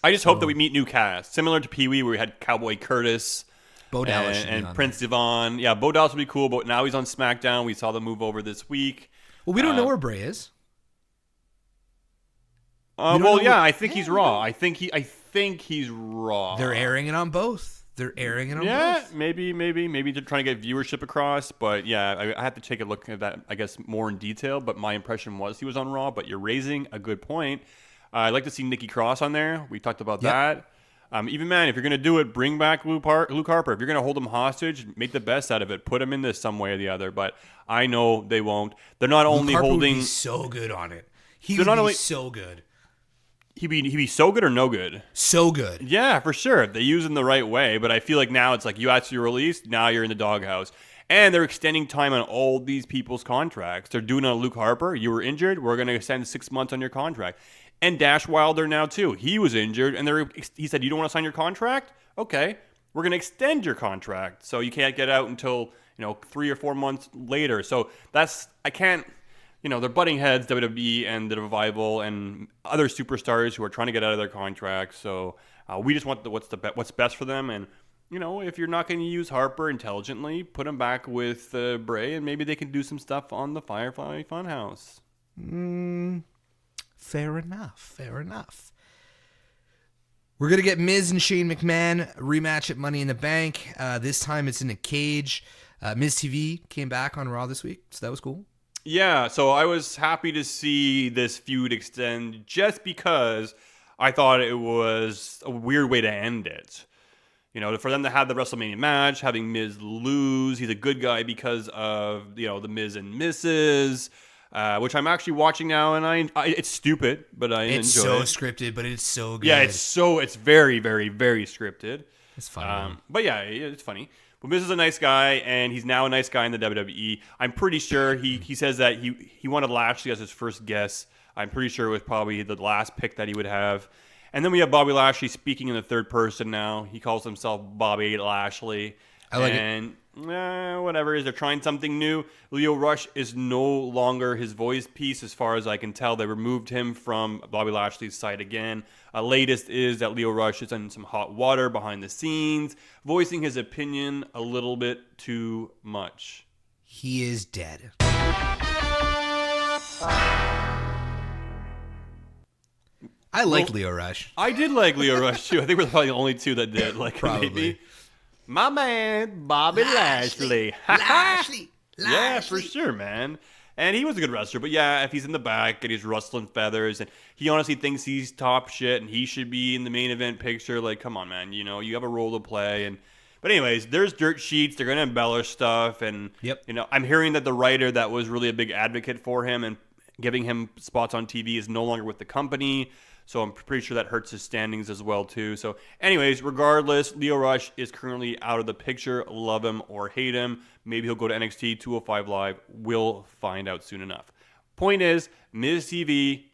I just hope that we meet new cast. Similar to Pee Wee, where we had Cowboy Curtis. Bo Dallas and Prince Devon. Yeah, Bo Dallas would be cool, but now he's on SmackDown. We saw the move over this week. Well, we don't know where Bray is. I think he's Raw. I think he's Raw. They're airing it on both. Both. Yeah, maybe they're trying to get viewership across. But yeah, I have to take a look at that, I guess, more in detail. But my impression was he was on Raw. But you're raising a good point. I'd like to see Nikki Cross on there. We talked about that. Even, man, if you're going to do it, bring back Luke Harper. If you're going to hold him hostage, make the best out of it. Put him in this some way or the other. But I know they won't. They're not only Luke Harper holding... would be so good on it. He So would not be only- so good. He'd be so good or no good. So good. Yeah, for sure. They use him the right way, but I feel like now it's like you asked your release, now you're in the doghouse. And they're extending time on all these people's contracts. They're doing it on Luke Harper. You were injured. We're going to extend 6 months on your contract. And Dash Wilder now too. He was injured, and he said, "You don't want to sign your contract? Okay, we're going to extend your contract, so you can't get out until 3 or 4 months later." So I can't. They're butting heads, WWE and the Revival and other superstars who are trying to get out of their contracts. So we just want what's best for them. And if you're not going to use Harper intelligently, put him back with Bray, and maybe they can do some stuff on the Firefly Funhouse. Fair enough. We're going to get Miz and Shane McMahon rematch at Money in the Bank. This time it's in a cage. Miz TV came back on Raw this week, so that was cool. Yeah, so I was happy to see this feud extend just because I thought it was a weird way to end it. For them to have the WrestleMania match, having Miz lose, he's a good guy because of, the Miz and Mrs., which I'm actually watching now, and it's stupid, but I enjoy it. It's so scripted, but it's so good. Yeah, it's very, very, very scripted. It's funny. But yeah, it's funny. But Miz is a nice guy, and he's now a nice guy in the WWE. I'm pretty sure he says that he wanted Lashley as his first guest. I'm pretty sure it was probably the last pick that he would have. And then we have Bobby Lashley speaking in the third person now. He calls himself Bobby Lashley. I like it. Whatever. They're trying something new. Leo Rush is no longer his voice piece as far as I can tell. They removed him from Bobby Lashley's side again. Latest is that Leo Rush is in some hot water behind the scenes, voicing his opinion a little bit too much. He is dead. I like Leo Rush. I did like Leo Rush too. I think we're probably the only two that did. Probably. Maybe. My man, Bobby Lashley. Lashley. Yeah, for sure, man. And he was a good wrestler. But yeah, if he's in the back and he's rustling feathers and he honestly thinks he's top shit and he should be in the main event picture, like, come on, man. You have a role to play. But anyways, there's dirt sheets. They're going to embellish stuff. And, Yep. I'm hearing that the writer that was really a big advocate for him and giving him spots on TV is no longer with the company. So I'm pretty sure that hurts his standings as well, too. So anyways, regardless, Leo Rush is currently out of the picture. Love him or hate him. Maybe he'll go to NXT 205 Live. We'll find out soon enough. Point is, Miz TV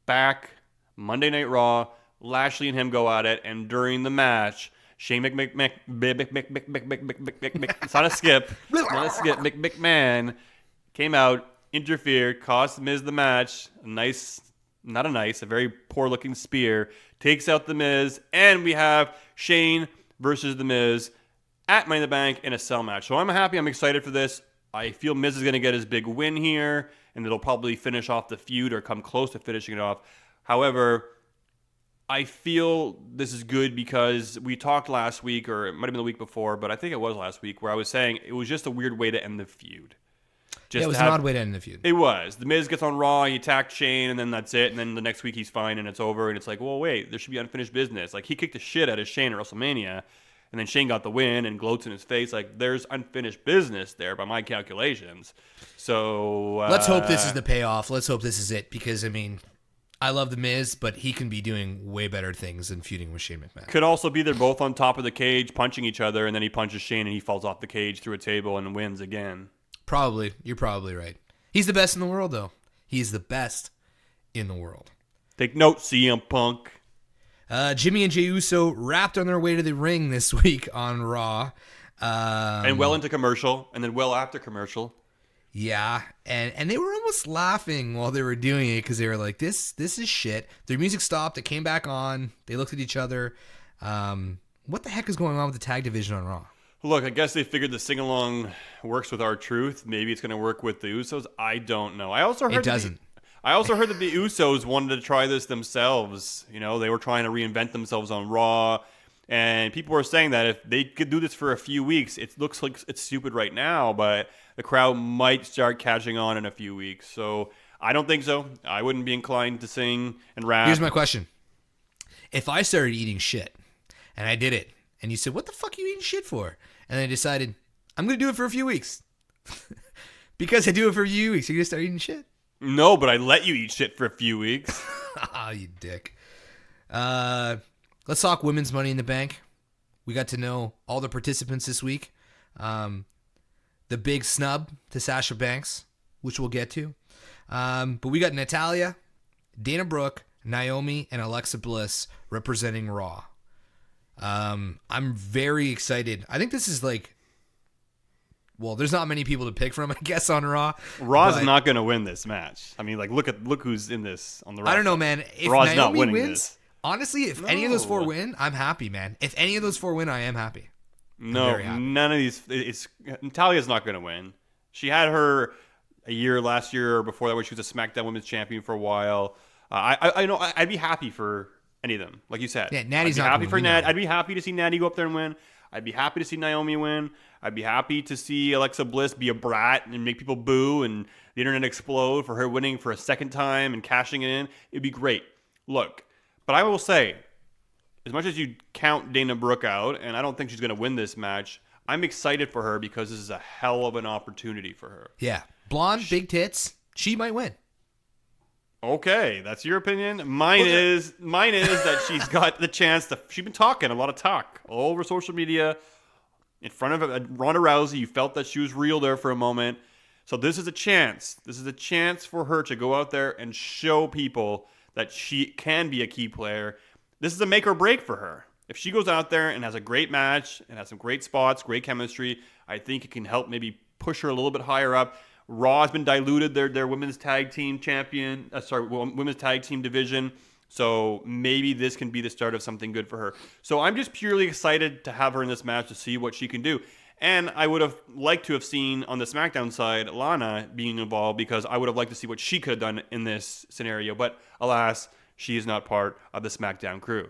back Monday Night Raw. Lashley and him go at it. And during the match, Shane McMahon, it's not a skip. McMahon came out, interfered, cost Miz the match. A very poor-looking spear, takes out The Miz, and we have Shane versus The Miz at Money in the Bank in a cell match. So I'm happy. I'm excited for this. I feel Miz is going to get his big win here, and it'll probably finish off the feud or come close to finishing it off. However, I feel this is good because we talked last week, or it might have been the week before, but I think it was last week, where I was saying it was just a weird way to end the feud. It was an odd way to end the feud. It was. The Miz gets on Raw, he attacked Shane, and then that's it. And then the next week he's fine and it's over. And it's like, well, wait, there should be unfinished business. Like, he kicked the shit out of Shane at WrestleMania, and then Shane got the win and gloats in his face. Like, there's unfinished business there by my calculations. So let's hope this is the payoff. Let's hope this is it because, I love The Miz, but he can be doing way better things than feuding with Shane McMahon. Could also be they're both on top of the cage punching each other, and then he punches Shane and he falls off the cage through a table and wins again. Probably. You're probably right. He's the best in the world, though. He's the best in the world. Take note, CM Punk. Jimmy and Jey Uso wrapped on their way to the ring this week on Raw. And well into commercial, and then well after commercial. Yeah, and they were almost laughing while they were doing it because they were like, this is shit. Their music stopped. It came back on. They looked at each other. What the heck is going on with the tag division on Raw? Look, I guess they figured the sing-along works with R-Truth. Maybe it's going to work with the Usos. I don't know. I also heard it doesn't. I also heard that the Usos wanted to try this themselves. They were trying to reinvent themselves on Raw. And people were saying that if they could do this for a few weeks, it looks like it's stupid right now, but the crowd might start catching on in a few weeks. So I don't think so. I wouldn't be inclined to sing and rap. Here's my question. If I started eating shit, and I did it, and you said, what the fuck are you eating shit for? And I decided, I'm going to do it for a few weeks. Because I do it for a few weeks, you're going to start eating shit? No, but I let you eat shit for a few weeks. Ah, you dick. Let's talk women's Money in the Bank. We got to know all the participants this week. The big snub to Sasha Banks, which we'll get to. But we got Natalya, Dana Brooke, Naomi, and Alexa Bliss representing Raw. I'm very excited. I think this is like, well, there's not many people to pick from, I guess, on Raw. Raw's not going to win this match. I mean, like, look who's in this on the roster. I don't know, man. If Raw's Naomi not winning wins, this. honestly, if any of those four win, I'm happy, man. If any of those four win, I am happy. No, none of these. Natalya's not going to win. She had her a year last year or before that where she was a SmackDown Women's Champion for a while. I know I'd be happy for any of them, like you said. Yeah, Natty's I'd be not happy gonna for win, Nat. no. I'd be happy to see Natty go up there and win. I'd be happy to see Naomi win. I'd be happy to see Alexa Bliss be a brat and make people boo and the internet explode for her winning for a second time and cashing it in. It'd be great. Look, but I will say, as much as you count Dana Brooke out, and I don't think she's going to win this match, I'm excited for her because this is a hell of an opportunity for her. Yeah. Blonde, big tits. She might win. Okay, that's your opinion. Mine is that she's got the chance to. She's been talking a lot of talk all over social media in front of Ronda Rousey. You felt that she was real there for a moment. So this is a chance. This is a chance for her to go out there and show people that she can be a key player. This is a make or break for her. If she goes out there and has a great match and has some great spots, great chemistry, I think it can help maybe push her a little bit higher up. Raw has been diluted their women's tag team women's tag team division. So maybe this can be the start of something good for her. So I'm just purely excited to have her in this match to see what she can do. And I would have liked to have seen on the SmackDown side Lana being involved because I would have liked to see what she could have done in this scenario. But alas, she is not part of the SmackDown crew.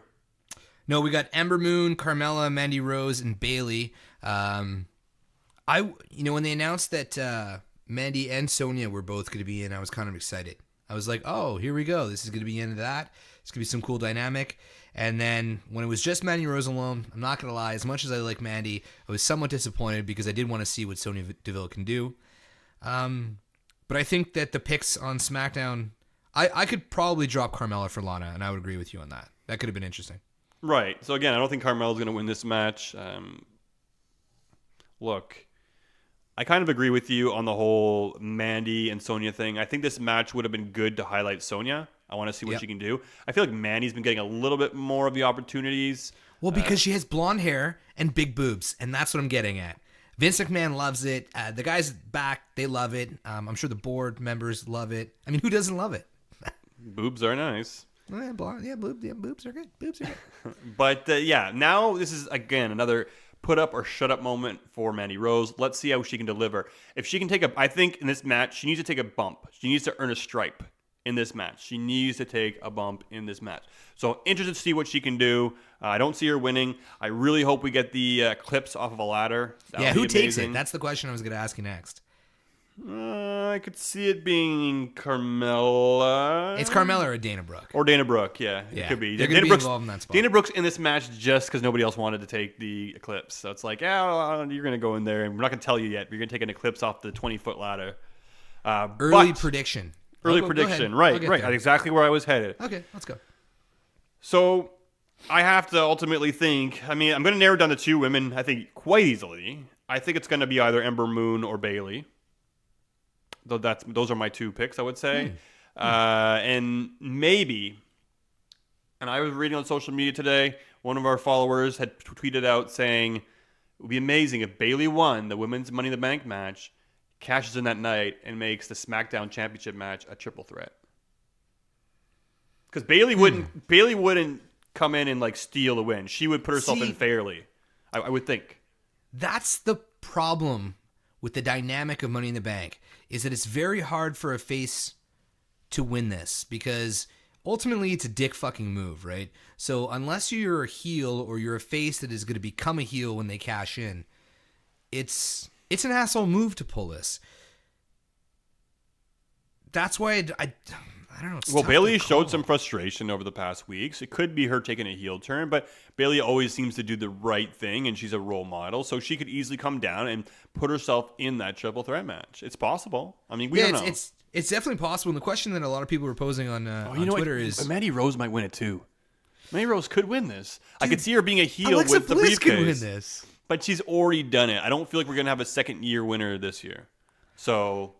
No, we got Ember Moon, Carmella, Mandy Rose, and Bayley. When they announced that Mandy and Sonya were both going to be in, I was kind of excited. I was like, oh, here we go. This is going to be into that. It's going to be some cool dynamic. And then when it was just Mandy Rose alone, I'm not going to lie, as much as I like Mandy, I was somewhat disappointed because I did want to see what Sonya Deville can do. But I think that the picks on SmackDown, I could probably drop Carmella for Lana, and I would agree with you on that. That could have been interesting. Right. So again, I don't think Carmella's going to win this match. Look, I kind of agree with you on the whole Mandy and Sonya thing. I think this match would have been good to highlight Sonya. I want to see what she can do. I feel like Mandy's been getting a little bit more of the opportunities. Well, because she has blonde hair and big boobs, and that's what I'm getting at. Vince McMahon loves it. The guys back, they love it. I'm sure the board members love it. I mean, who doesn't love it? Boobs are nice. Yeah, blonde, boobs are good. Boobs are good. But now this is, again, another put up or shut up moment for Mandy Rose. Let's see how she can deliver. If she can I think in this match, she needs to take a bump. She needs to earn a stripe in this match. She needs to take a bump in this match. So interested to see what she can do. I don't see her winning. I really hope we get the clips off of a ladder. Who takes it? That's the question I was going to ask you next. I could see it being Carmella. It's Carmella or Dana Brooke. Or Dana Brooke, yeah. It could be. They're going to be involved in that spot. Dana Brooke's in this match just because nobody else wanted to take the Eclipse. So it's like, you're going to go in there, and we're not going to tell you yet. But you're going to take an Eclipse off the 20-foot ladder. Early prediction. Early prediction. Right. That's exactly where I was headed. Okay, let's go. So I have to ultimately think, I'm going to narrow down to two women, I think, quite easily. I think it's going to be either Ember Moon or Bayley. Though those are my two picks, I would say. And maybe, and I was reading on social media today, one of our followers had tweeted out saying, it would be amazing if Bayley won the Women's Money in the Bank match, cashes in that night, and makes the SmackDown Championship match a triple threat. Because Bayley wouldn't come in and like steal the win. She would put herself in fairly, I would think. That's the problem with the dynamic of Money in the Bank, is that it's very hard for a face to win this because ultimately it's a dick fucking move, right? So unless you're a heel or you're a face that is going to become a heel when they cash in, it's an asshole move to pull this. That's why I don't know. Well, Bayley showed some frustration over the past weeks. It could be her taking a heel turn, but Bayley always seems to do the right thing, and she's a role model, so she could easily come down and put herself in that triple threat match. It's possible. I mean, we don't know. It's definitely possible. And the question that a lot of people were posing on Twitter is... Mandy Rose might win it too. Mandy Rose could win this. I could see her being a heel Alexa with the Bliss briefcase. could win this. But she's already done it. I don't feel like we're going to have a second-year winner this year. So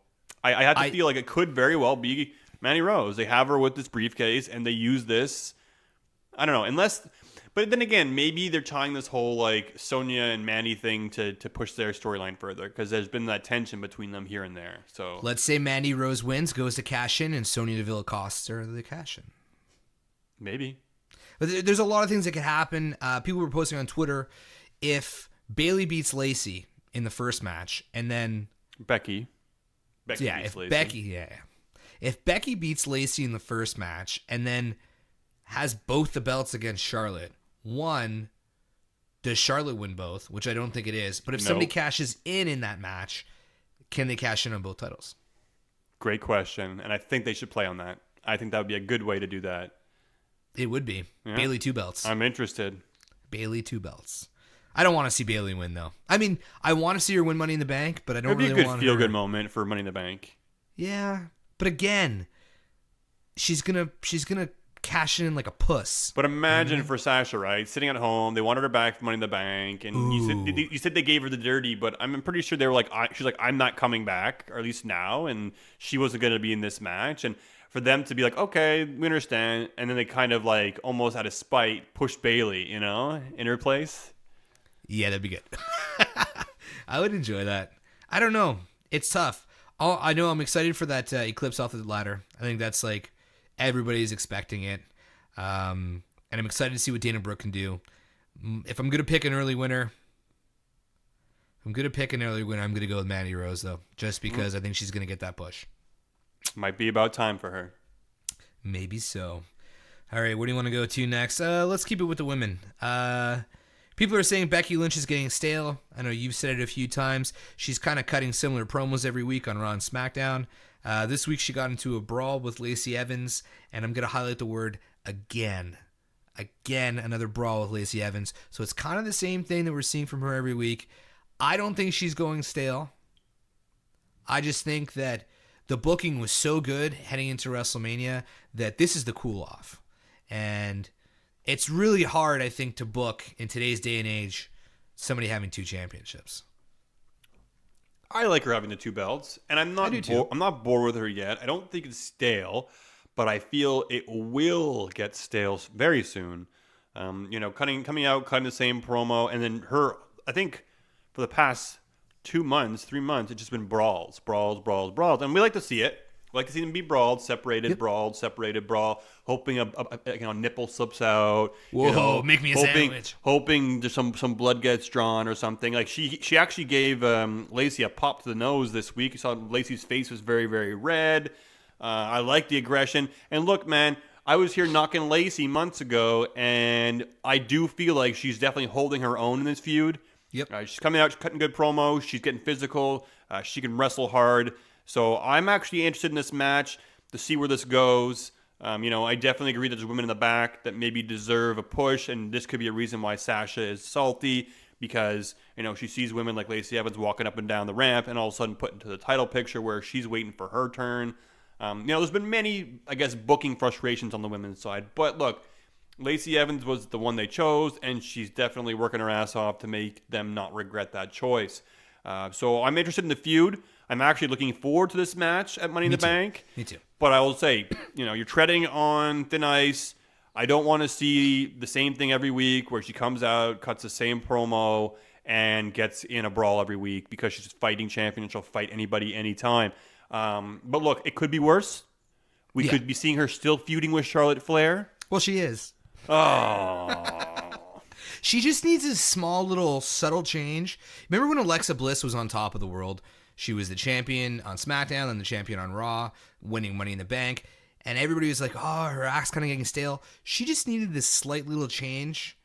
I have to feel like it could very well be Mandy Rose. They have her with this briefcase, and they use this. I don't know. Unless... But then again, maybe they're tying this whole like Sonya and Mandy thing to push their storyline further because there's been that tension between them here and there. So let's say Mandy Rose wins, goes to cash in, and Sonya Deville costs her the cash in. Maybe. But there's a lot of things that could happen. People were posting on Twitter if Bayley beats Lacey in the first match, and then Becky beats Lacey. If Becky beats Lacey in the first match, and then has both the belts against Charlotte. One, does Charlotte win both? Which I don't think it is. But if somebody cashes in that match, can they cash in on both titles? Great question. And I think they should play on that. I think that would be a good way to do that. It would be. Yeah. Bayley 2 belts. I'm interested. Bayley 2 belts. I don't want to see Bayley win, though. I mean, I want to see her win Money in the Bank, but I don't really want her... It'd be a good feel-good moment for Money in the Bank. Yeah. But again, she's gonna cash in like a puss. But imagine for Sasha, right? Sitting at home, they wanted her back for Money in the Bank, and you said they gave her the dirty, but I'm pretty sure they were like, she's like, I'm not coming back, or at least now, and she wasn't going to be in this match, and for them to be like, okay, we understand, and then they kind of like almost out of spite pushed Bayley, in her place. Yeah, that'd be good. I would enjoy that. I don't know. It's tough. I know I'm excited for that Eclipse off the ladder. I think that's like everybody's expecting it. And I'm excited to see what Dana Brooke can do. If I'm going to pick an early winner, I'm going to go with Mandy Rose, though, just because I think she's going to get that push. Might be about time for her. Maybe so. All right, where do you want to go to next? Let's keep it with the women. People are saying Becky Lynch is getting stale. I know you've said it a few times. She's kind of cutting similar promos every week on Raw and SmackDown. This week she got into a brawl with Lacey Evans, and I'm going to highlight the word again. Again, another brawl with Lacey Evans. So it's kind of the same thing that we're seeing from her every week. I don't think she's going stale. I just think that the booking was so good heading into WrestleMania that this is the cool-off. And it's really hard, I think, to book in today's day and age somebody having 2 championships. I like her having the 2 belts, and I'm not bored with her yet. I don't think it's stale, but I feel it will get stale very soon. Coming out, cutting the same promo, and then her. I think for the past 3 months, it's just been brawls, and we like to see it. We like to see them be brawled, separated, brawl, hoping a nipple slips out. Whoa, make me a sandwich. Hoping there's some blood gets drawn or something. Like she actually gave Lacey a pop to the nose this week. You saw Lacey's face was very, very red. I like the aggression. And look, man, I was here knocking Lacey months ago, and I do feel like she's definitely holding her own in this feud. Yep. She's coming out, she's cutting good promos, she's getting physical, she can wrestle hard. So I'm actually interested in this match to see where this goes. I definitely agree that there's women in the back that maybe deserve a push, and this could be a reason why Sasha is salty because, she sees women like Lacey Evans walking up and down the ramp and all of a sudden put into the title picture where she's waiting for her turn. There's been many, I guess, booking frustrations on the women's side. But look, Lacey Evans was the one they chose, and she's definitely working her ass off to make them not regret that choice. So I'm interested in the feud. I'm actually looking forward to this match at Money in the Bank. Me too. But I will say, you're treading on thin ice. I don't want to see the same thing every week where she comes out, cuts the same promo, and gets in a brawl every week because she's fighting champion and she'll fight anybody anytime. But look, it could be worse. We could be seeing her still feuding with Charlotte Flair. Well, she is. Oh. She just needs a small little subtle change. Remember when Alexa Bliss was on top of the world? She was the champion on SmackDown and the champion on Raw, winning Money in the Bank. And everybody was like, oh, her act's kind of getting stale. She just needed this slight little change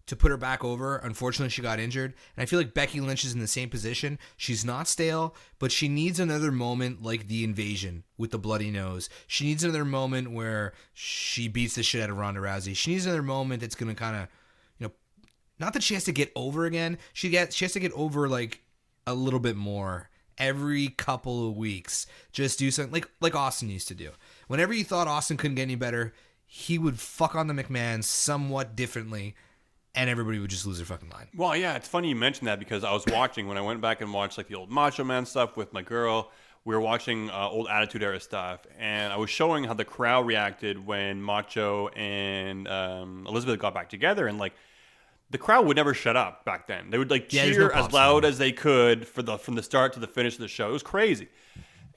to put her back over. Unfortunately, she got injured. And I feel like Becky Lynch is in the same position. She's not stale, but she needs another moment like the Invasion with the bloody nose. She needs another moment where she beats the shit out of Ronda Rousey. She needs another moment that's going to kind of, not that she has to get over again. She has to get over like a little bit more. every couple of weeks. Just do something like Austin used to do. Whenever you thought Austin couldn't get any better, he would fuck on the McMahon somewhat differently, and everybody would just lose their fucking mind. Well, yeah, it's funny you mentioned that because I was watching, when I went back and watched like the old Macho Man stuff with my girl, we were watching old Attitude Era stuff, and I was showing how the crowd reacted when Macho and Elizabeth got back together, and like the crowd would never shut up back then. They would like cheer as loud as they could from the start to the finish of the show. It was crazy.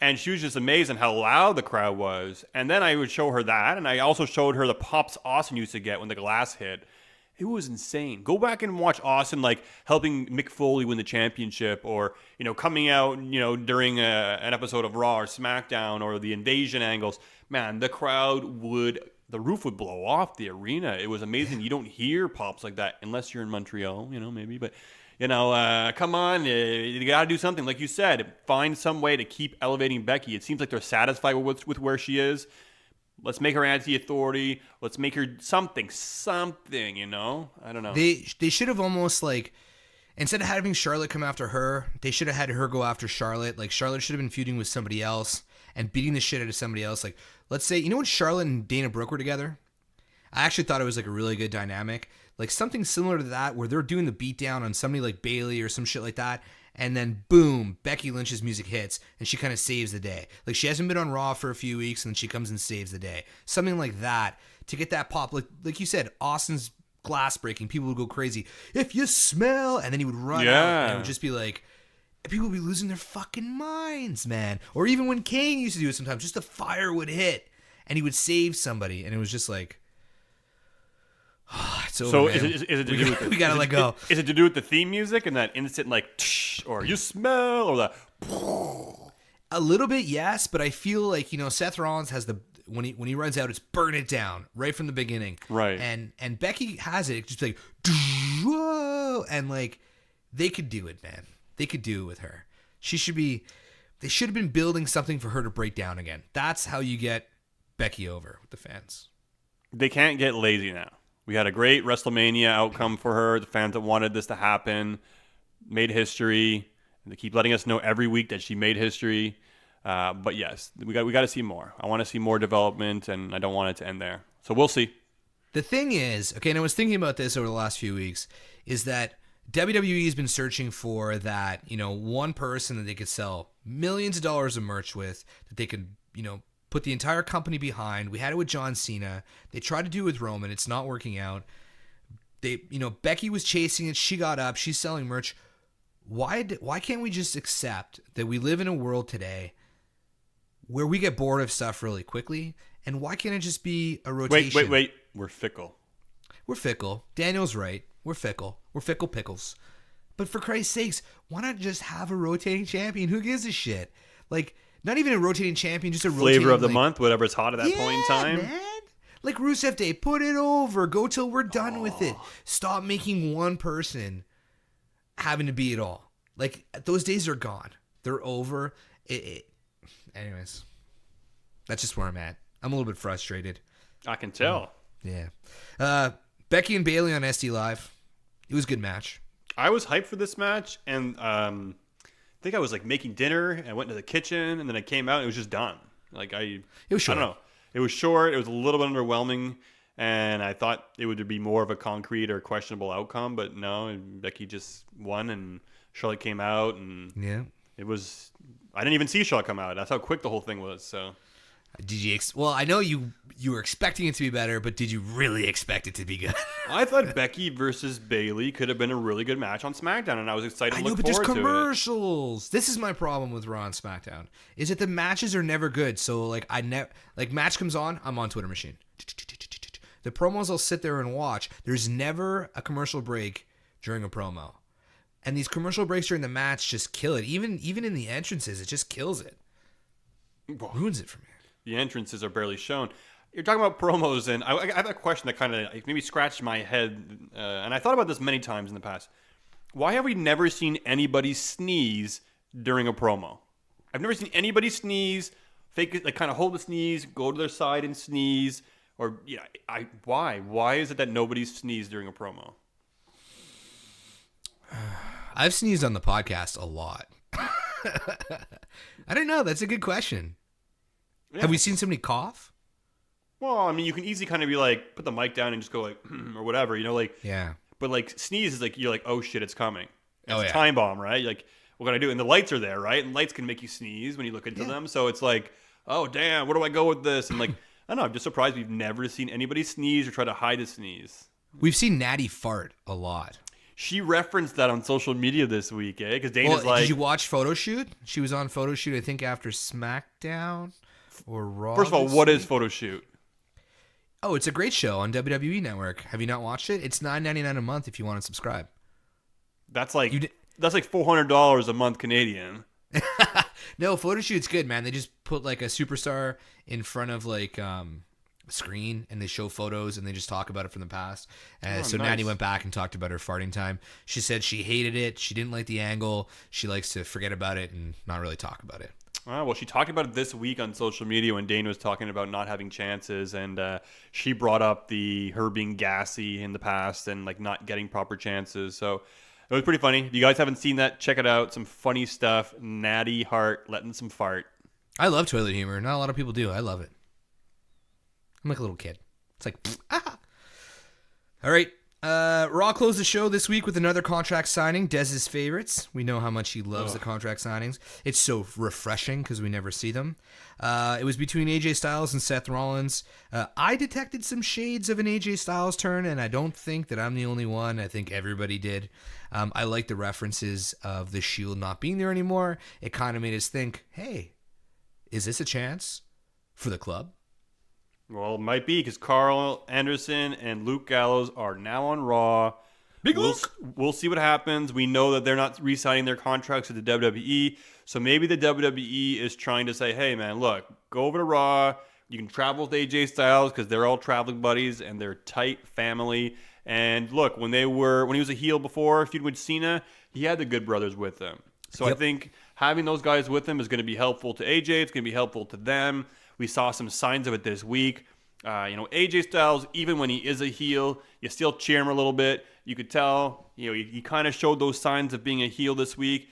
And she was just amazed at how loud the crowd was. And then I would show her that, and I also showed her the pops Austin used to get when the glass hit. It was insane. Go back and watch Austin like helping Mick Foley win the championship, or coming out during an episode of Raw or SmackDown, or the invasion angles. Man, the roof would blow off the arena. It was amazing. You don't hear pops like that unless you're in Montreal, maybe, but. Come on, you got to do something. Like you said, find some way to keep elevating Becky. It seems like they're satisfied with where she is. Let's make her anti-authority. Let's make her something, I don't know. They should have almost instead of having Charlotte come after her, they should have had her go after Charlotte. Like Charlotte should have been feuding with somebody else and beating the shit out of somebody else. Like, let's say, when Charlotte and Dana Brooke were together? I actually thought it was like a really good dynamic. Like something similar to that where they're doing the beatdown on somebody like Bayley or some shit like that. And then boom, Becky Lynch's music hits and she kind of saves the day. Like she hasn't been on Raw for a few weeks and then she comes and saves the day. Something like that to get that pop. Like you said, Austin's glass breaking. People would go crazy. If you smell, and then he would run out and it would just be like, people would be losing their fucking minds, man. Or even when Kane used to do it sometimes, just the fire would hit and he would save somebody. And it was just like, it's over, so man. is it to do with we gotta let go. Is it to do with the theme music and that instant tsh, or you smell, or the a little bit, yes, but I feel like Seth Rollins has the when he runs out, it's burn it down right from the beginning, right? And Becky has it just like whoa, and like they could do it, man. They could do it with her. They should have been building something for her to break down again. That's how you get Becky over with the fans. They can't get lazy now. We had a great WrestleMania outcome for her. The fans that wanted this to happen made history. And they keep letting us know every week that she made history. But yes, we got to see more. I want to see more development, and I don't want it to end there. So we'll see. The thing is, okay, and I was thinking about this over the last few weeks, is that WWE has been searching for that, one person that they could sell millions of dollars of merch with, that they could, put the entire company behind. We had it with John Cena. They tried to do it with Roman. It's not working out. Becky was chasing it. She got up. She's selling merch. Why can't we just accept that we live in a world today where we get bored of stuff really quickly? And why can't it just be a rotation? Wait. We're fickle. We're fickle. Daniel's right. We're fickle. We're fickle pickles. But for Christ's sakes, why not just have a rotating champion? Who gives a shit? Like, not even a rotating champion, just a rotating flavor of the month, whatever's hot at that point in time. Man. Like Rusev Day, put it over. Go till we're done with it. Stop making one person having to be it all. Like, those days are gone. They're over. Anyways, that's just where I'm at. I'm a little bit frustrated. I can tell. Yeah. Becky and Bayley on SD Live. It was a good match. I was hyped for this match, and I think I was like making dinner, and I went into the kitchen, and then I came out, and it was just done. It was short. I don't know. It was short. It was a little bit underwhelming, and I thought it would be more of a concrete or questionable outcome, but no. And Becky just won, and Charlotte came out, and it was. I didn't even see Charlotte come out. That's how quick the whole thing was. So. Did you? Well, I know you were expecting it to be better, but did you really expect it to be good? I thought Becky versus Bayley could have been a really good match on SmackDown, and I was excited to look forward to it. But there's commercials. This is my problem with Raw and SmackDown. Is that the matches are never good. So match comes on, I'm on Twitter machine. The promos I'll sit there and watch. There's never a commercial break during a promo, and these commercial breaks during the match just kill it. Even in the entrances, it just kills it. Ruins it for me. The entrances are barely shown. You're talking about promos, and I have a question that kind of maybe scratched my head, and I thought about this many times in the past. Why have we never seen anybody sneeze during a promo? I've never seen anybody sneeze, fake it, kind of hold the sneeze, go to their side and sneeze, or why? Why is it that nobody sneezed during a promo? I've sneezed on the podcast a lot. I don't know. That's a good question. Yeah. Have we seen somebody cough? Well, I mean, you can easily kind of be like, put the mic down and just go like, or whatever, like. Yeah. But like sneeze is like you're like, oh shit, it's coming. It's yeah. a time bomb, right? You're like, what can I do? And the lights are there, right? And lights can make you sneeze when you look into them. So it's like, oh damn, where do I go with this? And like, I don't know, I'm just surprised we've never seen anybody sneeze or try to hide a sneeze. We've seen Natty fart a lot. She referenced that on social media this week, eh? Because Dana's like, did you watch Photo Shoot? She was on Photo Shoot, I think, after Smackdown or Raw. First of all, what is Photo Shoot? Oh, it's a great show on WWE Network. Have you not watched it? It's $9.99 a month if you want to subscribe. That's like $400 a month Canadian. No, Photo Shoot's good, man. They just put like a superstar in front of like a screen and they show photos and they just talk about it from the past. So nice. Natty went back and talked about her farting time. She said she hated it. She didn't like the angle. She likes to forget about it and not really talk about it. Well, she talked about it this week on social media when Dane was talking about not having chances, and she brought up her being gassy in the past and like not getting proper chances. So it was pretty funny. If you guys haven't seen that, check it out. Some funny stuff. Natty Hart letting some fart. I love toilet humor. Not a lot of people do. I love it. I'm like a little kid. It's like, ah. All right. Raw closed the show this week with another contract signing, Dez's favorites. We know how much he loves the contract signings. It's so refreshing because we never see them. It was between AJ Styles and Seth Rollins. I detected some shades of an AJ Styles turn, and I don't think that I'm the only one. I think everybody did. I like the references of the Shield not being there anymore. It kind of made us think, hey, is this a chance for the club? Well, it might be because Carl Anderson and Luke Gallows are now on Raw. We'll see what happens. We know that they're not re-signing their contracts with the WWE. So maybe the WWE is trying to say, hey, man, look, go over to Raw. You can travel with AJ Styles because they're all traveling buddies and they're tight family. And look, when he was a heel before, feuding with Cena, he had the Good Brothers with him. So I think having those guys with him is going to be helpful to AJ. It's going to be helpful to them. We saw some signs of it this week. AJ Styles, even when he is a heel, you still cheer him a little bit. You could tell, he kind of showed those signs of being a heel this week.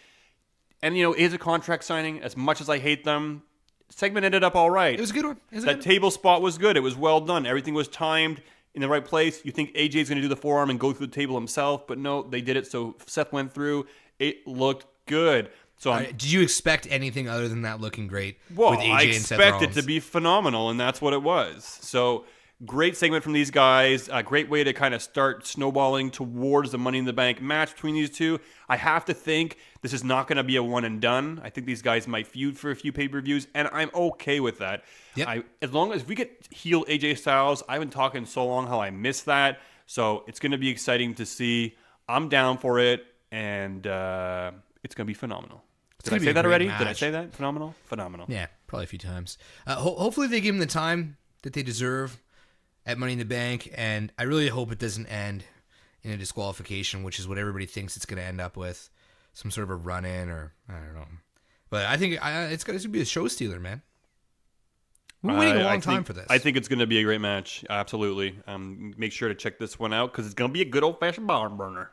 And, it is a contract signing. As much as I hate them, segment ended up all right. It was a good one. That table spot was good. It was well done. Everything was timed in the right place. You think AJ's going to do the forearm and go through the table himself, but no, they did it. So Seth went through. It looked good. So did you expect anything other than that looking great well, with AJ I and Seth expect it Rollins? to be phenomenal, and that's what it was. So great segment from these guys. A great way to kind of start snowballing towards the Money in the Bank match between these two. I have to think this is not going to be a one and done. I think these guys might feud for a few pay-per-views, and I'm okay with that. Yep. As long as we get heel AJ Styles, I've been talking so long how I miss that. So it's going to be exciting to see. I'm down for it, and it's going to be phenomenal. Did I say that already? Match. Did I say that? Phenomenal? Phenomenal. Yeah, probably a few times. Hopefully they give him the time that they deserve at Money in the Bank, and I really hope it doesn't end in a disqualification, which is what everybody thinks it's going to end up with. Some sort of a run-in or, I don't know. But I think it's going to be a show stealer, man. We're waiting a long time for this. I think it's going to be a great match. Absolutely. Make sure to check this one out because it's going to be a good old-fashioned barn burner.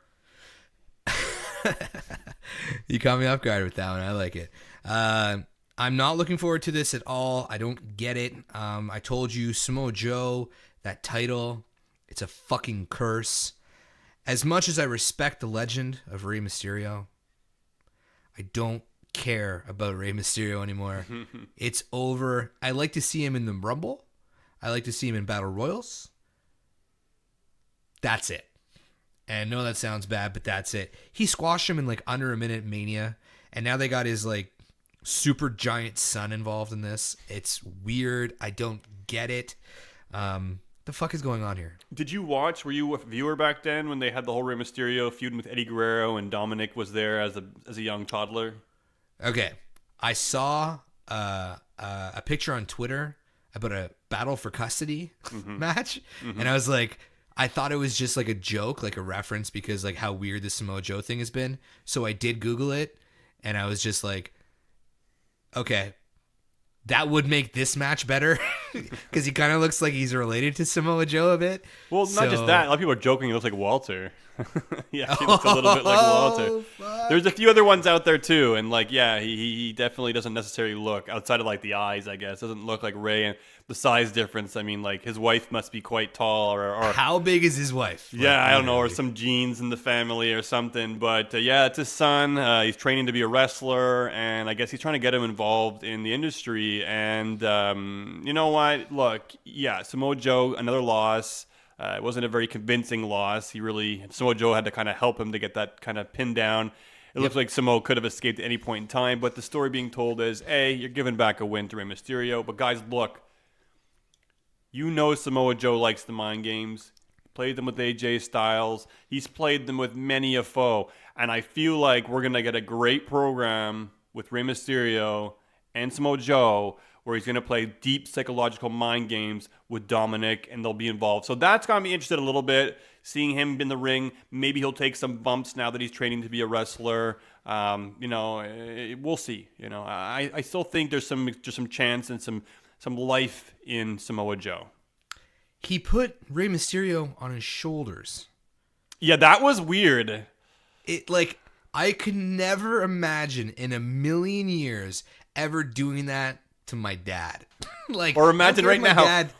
You caught me off guard with that one. I like it. I'm not looking forward to this at all. I don't get it. I told you, Samoa Joe, that title, it's a fucking curse. As much as I respect the legend of Rey Mysterio, I don't care about Rey Mysterio anymore. It's over. I like to see him in the Rumble. I like to see him in Battle Royals. That's it. And no, that sounds bad, but that's it. He squashed him in like under a minute Mania, and now they got his like super giant son involved in this. It's weird. I don't get it. The fuck is going on here? Did you watch? Were you a viewer back then when they had the whole Rey Mysterio feuding with Eddie Guerrero and Dominic was there as a young toddler? Okay, I saw a picture on Twitter about a battle for custody match, and I was like, I thought it was just like a joke, like a reference because like how weird the Samoa Joe thing has been. So I did Google it, and I was just like, okay, that would make this match better. because he kind of looks like he's related to Samoa Joe a bit. Well, not just that. A lot of people are joking he looks like Walter. Yeah, he looks a little bit like Walter. Fuck. There's a few other ones out there too, and like, yeah, he definitely doesn't necessarily look, outside of like the eyes, I guess, doesn't look like Ray, and the size difference. I mean, like his wife must be quite tall, or How big is his wife? yeah, I don't know, or some genes in the family or something. But yeah, it's his son. He's training to be a wrestler, and I guess he's trying to get him involved in the industry. And you know what? Look, yeah, Samoa Joe, another loss. It wasn't a very convincing loss. Samoa Joe had to kind of help him to get that kind of pinned down. It looks like Samoa could have escaped at any point in time, but the story being told is, A, you're giving back a win to Rey Mysterio. But guys, look, you know Samoa Joe likes the mind games. He played them with AJ Styles. He's played them with many a foe. And I feel like we're going to get a great program with Rey Mysterio and Samoa Joe, where he's going to play deep psychological mind games with Dominic, and they'll be involved. So that's got me interested a little bit, seeing him in the ring. Maybe he'll take some bumps now that he's training to be a wrestler. We'll see. I still think there's some chance and some life in Samoa Joe. He put Rey Mysterio on his shoulders. Yeah, that was weird. I could never imagine in a million years ever doing that to my dad. Or imagine right now. Dad,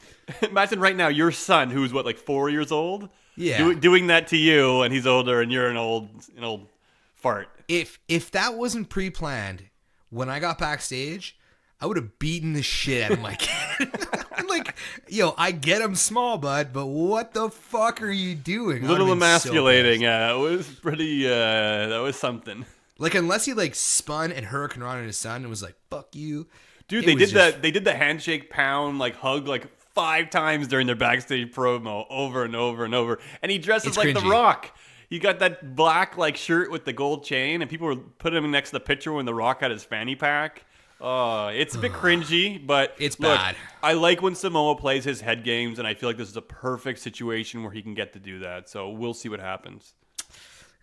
Imagine right now your son, who's what, like 4 years old, yeah, doing that to you, and he's older, and you're an old fart. If that wasn't pre-planned, when I got backstage, I would have beaten the shit out of my kid. I get him small, bud, but what the fuck are you doing? A little emasculating. Yeah, it was pretty. That was something. Unless he spun and Hurricane Ron and his son and was like, "Fuck you." Dude, they did the handshake, pound, hug 5 times during their backstage promo, over and over and over. And he dresses like The Rock. He got that black shirt with the gold chain, and people were putting him next to the picture when The Rock had his fanny pack. It's a bit cringy, but it's bad. I like when Samoa plays his head games, and I feel like this is a perfect situation where he can get to do that. So we'll see what happens.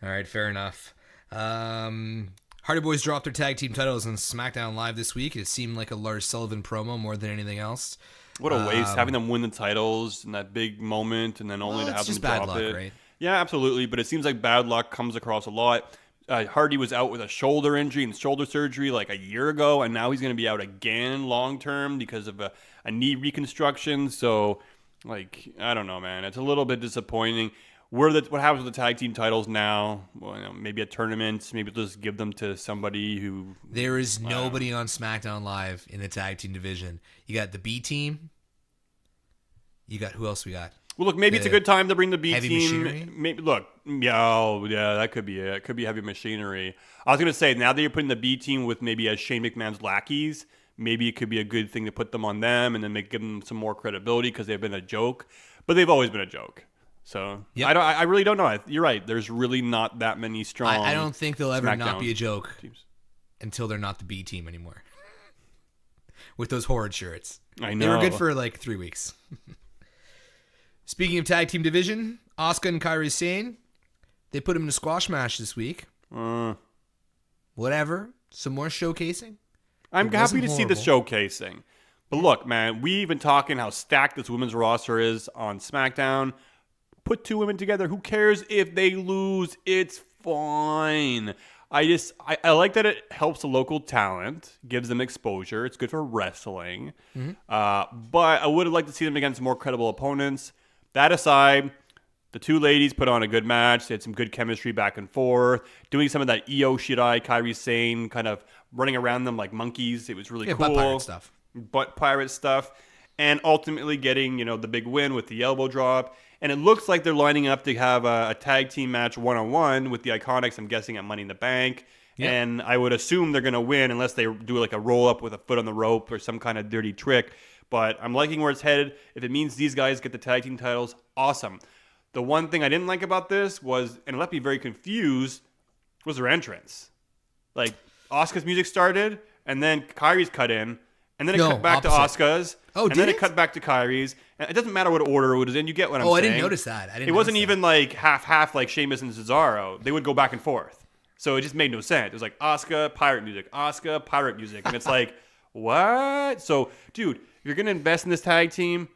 All right, fair enough. Hardy Boys dropped their tag team titles on SmackDown Live this week. It seemed like a Lars Sullivan promo more than anything else. What a waste, having them win the titles in that big moment and then only to have them drop bad luck, it. right? Yeah, absolutely, but it seems like bad luck comes across a lot. Hardy was out with a shoulder injury and shoulder surgery a year ago, and now he's going to be out again long term because of a knee reconstruction. So, I don't know, man. It's a little bit disappointing. What happens with the tag team titles now? Well, maybe a tournament. Maybe just give them to somebody who... There is nobody on SmackDown Live in the tag team division. You got the B team. You got... Who else we got? Well, look, maybe it's a good time to bring the B Heavy team. Machinery? Maybe that could be it. It could be Heavy Machinery. I was going to say, now that you're putting the B team with maybe as Shane McMahon's lackeys, maybe it could be a good thing to put them on them and then give them some more credibility because they've been a joke. But they've always been a joke. So yep. I really don't know. You're right. There's really not that many strong. I don't think they'll ever SmackDown not be a joke teams until they're not the B team anymore. With those horrid shirts, I know they were good for 3 weeks. Speaking of tag team division, Asuka and Kairi Sane, they put them in a squash match this week. Whatever, some more showcasing. I'm happy to see the showcasing, but look, man, we've been talking how stacked this women's roster is on SmackDown. Put 2 women together. Who cares if they lose? It's fine. I like that it helps the local talent, gives them exposure. It's good for wrestling. Mm-hmm. But I would have liked to see them against more credible opponents. That aside, the 2 ladies put on a good match. They had some good chemistry back and forth. Doing some of that Io Shirai, Kairi Sane, kind of running around them like monkeys. It was really cool. Butt pirate stuff. And ultimately getting, the big win with the elbow drop. And it looks like they're lining up to have a tag team match one-on-one with the Iconics, I'm guessing, at Money in the Bank. Yep. And I would assume they're going to win unless they do a roll-up with a foot on the rope or some kind of dirty trick. But I'm liking where it's headed. If it means these guys get the tag team titles, awesome. The one thing I didn't like about this was, and it left me very confused, was their entrance. Asuka's music started, and then Kairi's cut in, and then it cut back to Asuka's. Oh, and then it cut back to Kairi's. And it doesn't matter what order it was in. You get what I'm saying. Oh, I didn't notice that. It wasn't even half like Sheamus and Cesaro. They would go back and forth. So it just made no sense. It was Asuka, pirate music. Asuka, pirate music. And it's what? So, dude, you're going to invest in this tag team,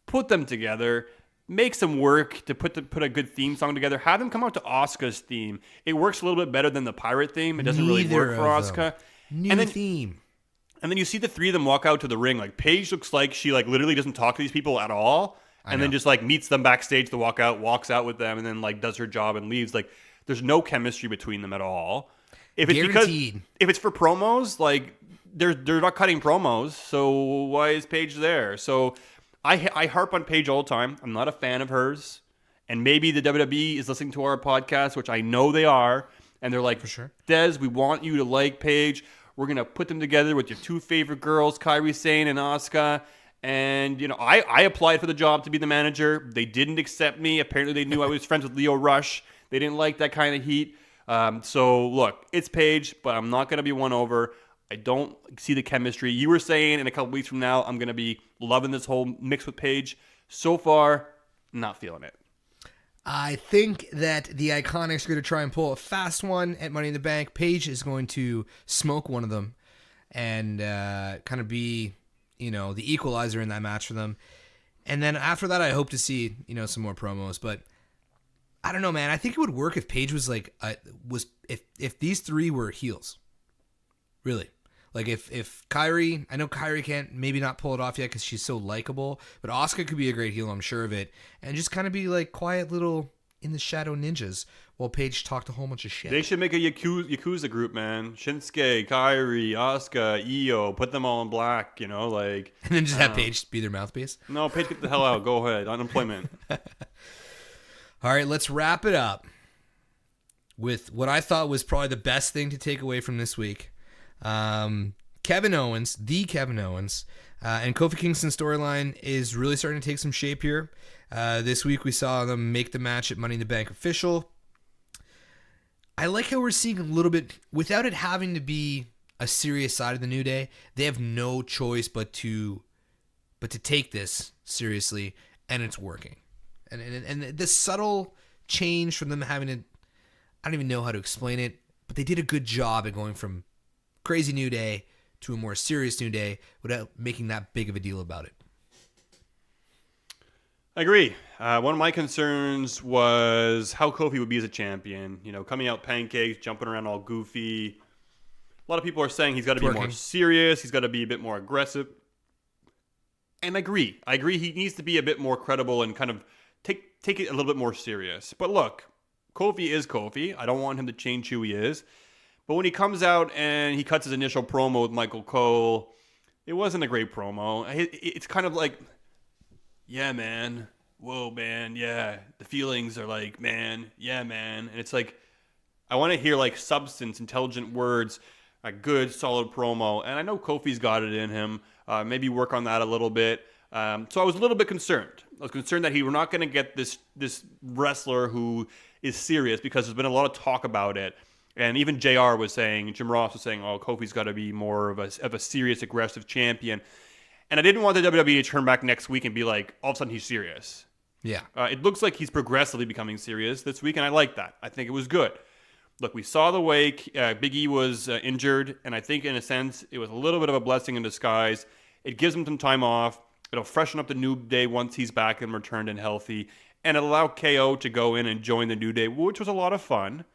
put them together. Make some work to put a good theme song together. Have them come out to Asuka's theme. It works a little bit better than the pirate theme. It doesn't really work for Asuka. New theme. And then you see the three of them walk out to the ring. Like Paige looks like she like literally doesn't talk to these people at all, and then just like meets them backstage to walk out, walks out with them, and then like does her job and leaves. Like there's no chemistry between them at all. If it's Guaranteed. if it's for promos, like they're not cutting promos, so why is Paige there? So. I harp on Paige all the time. I'm not a fan of hers. And maybe the WWE is listening to our podcast, which I know they are. And they're like, for sure, Des, we want you to like Paige. We're going to put them together with your two favorite girls, Kairi Sane and Asuka. And, you know, I applied for the job to be the manager. They didn't accept me. Apparently they knew I was friends with Leo Rush. They didn't like that kind of heat. So, look, it's Paige, but I'm not going to be won over. I don't see the chemistry. You were saying in a couple weeks from now, I'm going to be loving this whole mix with Paige. So far, not feeling it. I think that the Iconics are going to try and pull a fast one at Money in the Bank. Paige is going to smoke one of them and kind of be, you know, the equalizer in that match for them. And then after that, I hope to see, you know, some more promos. But I don't know, man. I think it would work if Paige was like, if these three were heels. Really. Like if Kairi, I know Kairi can't maybe not pull it off yet because she's so likable, but Asuka could be a great heel, I'm sure of it, and just kind of be like quiet little in the shadow ninjas while Paige talked a whole bunch of shit. They should make a Yakuza group, man. Shinsuke, Kairi, Asuka, Io, put them all in black, you know, like. And then just have Paige be their mouthpiece. No, Paige, get the hell out. Go ahead. Unemployment. All right, let's wrap it up with what I thought was probably the best thing to take away from this week. Kevin Owens, and Kofi Kingston's storyline is really starting to take some shape here. This week we saw them make the match at Money in the Bank official. I like how we're seeing a little bit, without it having to be a serious side of the New Day, they have no choice but to take this seriously, and it's working. And this subtle change from them having to, I don't even know how to explain it, but they did a good job at going from crazy New Day to a more serious New Day without making that big of a deal about it. I agree. One of my concerns was how Kofi would be as a champion. You know, coming out pancakes, jumping around all goofy. A lot of people are saying he's got to be more serious. He's got to be a bit more aggressive. And I agree. He needs to be a bit more credible and kind of take it a little bit more serious. But look, Kofi is Kofi. I don't want him to change who he is. But when he comes out and he cuts his initial promo with Michael Cole, it wasn't a great promo. It's kind of like, yeah, man. Whoa, man. Yeah. The feelings are like, man. Yeah, man. And it's like, I want to hear like substance, intelligent words, a good, solid promo. And I know Kofi's got it in him. Maybe work on that a little bit. So I was a little bit concerned. I was concerned that we're not going to get this wrestler who is serious, because there's been a lot of talk about it. And even JR was saying, Jim Ross was saying, oh, Kofi's got to be more of a serious, aggressive champion. And I didn't want the WWE to turn back next week and be like, all of a sudden he's serious. Yeah. It looks like he's progressively becoming serious this week, and I like that. I think it was good. Look, we saw the way Big E was injured, and I think in a sense it was a little bit of a blessing in disguise. It gives him some time off. It'll freshen up the New Day once he's back and returned and healthy. And it'll allow KO to go in and join the New Day, which was a lot of fun.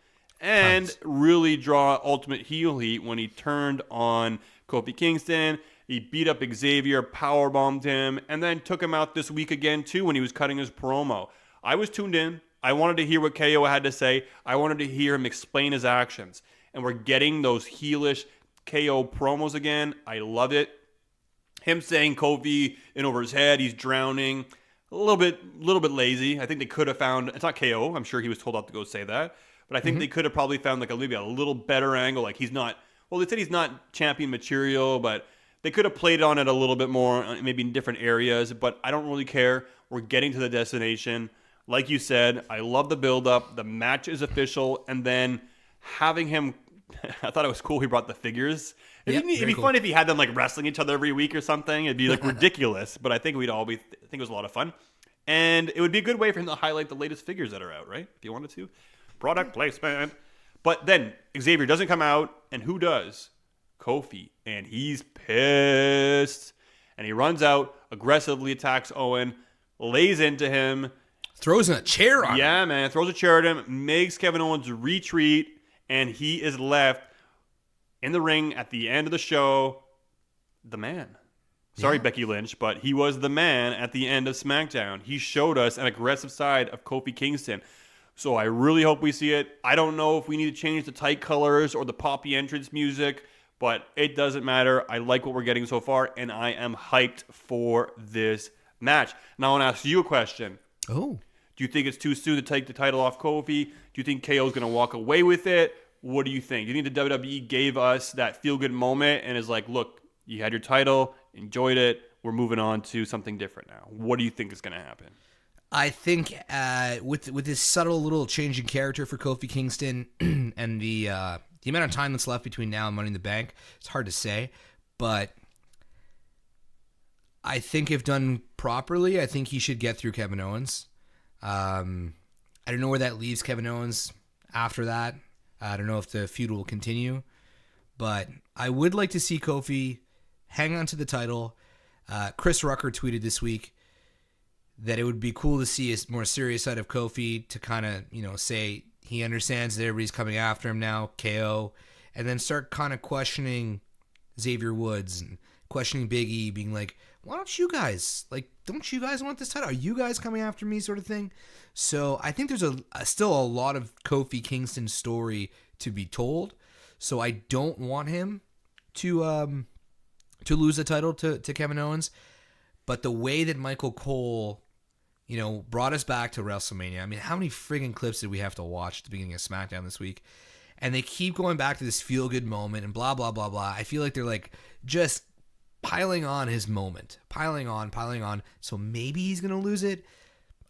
And really draw ultimate heel heat when he turned on Kofi Kingston. He beat up Xavier, powerbombed him, and then took him out this week again, too, when he was cutting his promo. I was tuned in. I wanted to hear what KO had to say. I wanted to hear him explain his actions. And we're getting those heelish KO promos again. I love it. Him saying Kofi in over his head, he's drowning. A little bit lazy. I think they could have found, it's not KO. I'm sure he was told not to go say that. But I think they could have probably found like maybe a little better angle. Like he's not, well, they said he's not champion material, but they could have played on it a little bit more, maybe in different areas. But I don't really care. We're getting to the destination. Like you said, I love the build-up. The match is official. And then having him, I thought it was cool he brought the figures. It'd be fun if he had them like wrestling each other every week or something. It'd be like ridiculous. But I think I think it was a lot of fun. And it would be a good way for him to highlight the latest figures that are out, right? If you wanted to. Product placement. But then Xavier doesn't come out, and who does? Kofi. And he's pissed. And he runs out, aggressively attacks Owen, lays into him. Throws a chair on him. Yeah, man. Throws a chair at him, makes Kevin Owens retreat, and he is left in the ring at the end of the show, the man. Sorry, Becky Lynch, but he was the man at the end of SmackDown. He showed us an aggressive side of Kofi Kingston. So I really hope we see it. I don't know if we need to change the tight colors or the poppy entrance music, but it doesn't matter. I like what we're getting so far, and I am hyped for this match. Now I want to ask you a question. Oh. Do you think it's too soon to take the title off Kofi? Do you think KO is going to walk away with it? What do you think? Do you think the WWE gave us that feel-good moment and is like, look, you had your title, enjoyed it, we're moving on to something different now? What do you think is going to happen? I think with this subtle little change in character for Kofi Kingston and the amount of time that's left between now and Money in the Bank, it's hard to say, but I think if done properly, I think he should get through Kevin Owens. I don't know where that leaves Kevin Owens after that. I don't know if the feud will continue, but I would like to see Kofi hang on to the title. Chris Rucker tweeted this week that it would be cool to see a more serious side of Kofi to kind of, say he understands that everybody's coming after him now, KO, and then start kind of questioning Xavier Woods and questioning Big E, being like, why don't you guys, don't you guys want this title? Are you guys coming after me, sort of thing? So I think there's still a lot of Kofi Kingston story to be told. So I don't want him to lose the title to Kevin Owens. But the way that Michael Cole, brought us back to WrestleMania. I mean, how many friggin' clips did we have to watch at the beginning of SmackDown this week? And they keep going back to this feel-good moment and blah, blah, blah, blah. I feel like they're just piling on his moment. Piling on. So maybe he's going to lose it.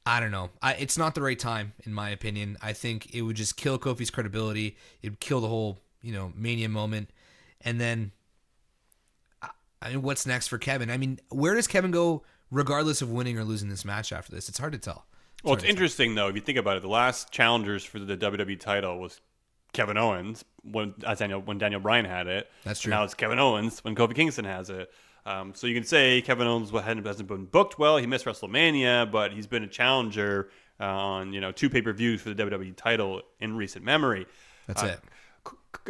I don't know. It's not the right time, in my opinion. I think it would just kill Kofi's credibility. It would kill the whole, Mania moment. And then, what's next for Kevin? I mean, where does Kevin go regardless of winning or losing this match after this? It's hard to tell. It's interesting, though, if you think about it. The last challengers for the WWE title was Kevin Owens when Daniel Bryan had it. That's true. Now it's Kevin Owens when Kofi Kingston has it. So you can say Kevin Owens hasn't been booked well. He missed WrestleMania, but he's been a challenger on 2 pay-per-views for the WWE title in recent memory. That's it.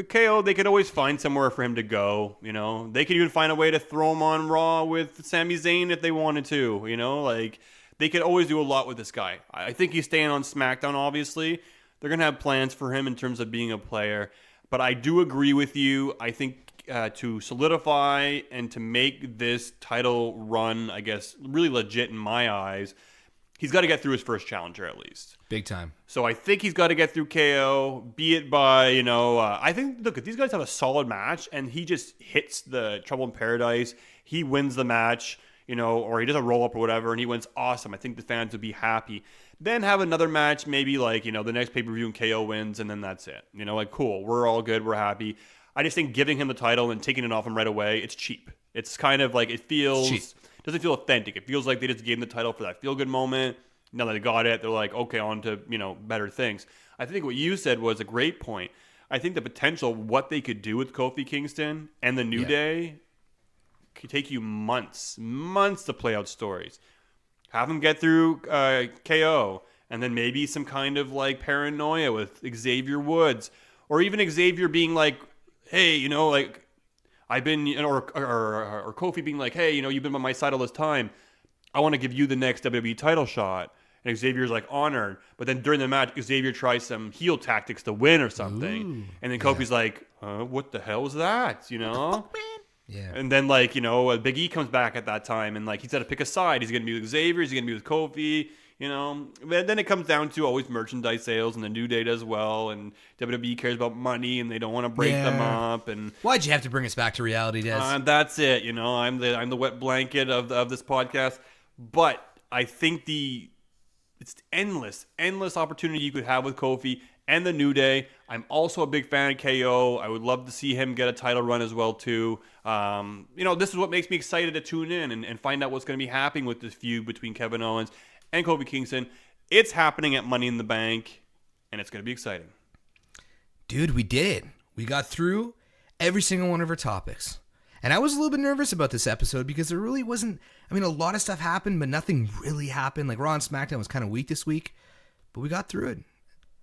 KO, they could always find somewhere for him to go. They could even find a way to throw him on Raw with Sami Zayn if they wanted to. They could always do a lot with this guy. I think he's staying on SmackDown, obviously. They're going to have plans for him in terms of being a player. But I do agree with you. I think to solidify and to make this title run, I guess, really legit in my eyes, he's got to get through his first challenger at least. Big time. So I think he's got to get through KO, be it by, I think, look, if these guys have a solid match and he just hits the Trouble in Paradise, he wins the match, or he does a roll-up or whatever, and he wins, awesome. I think the fans would be happy. Then have another match, maybe the next pay-per-view and KO wins, and then that's it. Cool, we're all good, we're happy. I just think giving him the title and taking it off him right away, it's cheap. It's kind of like, it doesn't feel authentic. It feels like they just gave him the title for that feel-good moment. Now that they got it, they're like, okay, on to, better things. I think what you said was a great point. I think the potential, what they could do with Kofi Kingston and the New Day could take you months to play out stories. Have him get through KO, and then maybe some kind of paranoia with Xavier Woods, or even Xavier being like, hey, I've been, or Kofi being like, hey, you've been by my side all this time. I want to give you the next WWE title shot. And Xavier's honored. But then during the match, Xavier tries some heel tactics to win or something. Ooh, and then Kofi's like, what the hell is that? Yeah. And then Big E comes back at that time and he's got to pick a side. He's going to be with Xavier. He's going to be with Kofi. But then it comes down to always merchandise sales, and the New Day does well, and WWE cares about money, and they don't want to break them up. And why'd you have to bring us back to reality, Des? That's it. I'm the wet blanket of this podcast. But I think it's endless opportunity you could have with Kofi and the New Day. I'm also a big fan of KO. I would love to see him get a title run as well too. This is what makes me excited to tune in and find out what's going to be happening with this feud between Kevin Owens and Kofi Kingston. It's happening at Money in the Bank, and it's going to be exciting. Dude, we did. We got through every single one of our topics. And I was a little bit nervous about this episode because there really wasn't, I mean, a lot of stuff happened, but nothing really happened. Like Raw and SmackDown was kind of weak this week, but we got through it,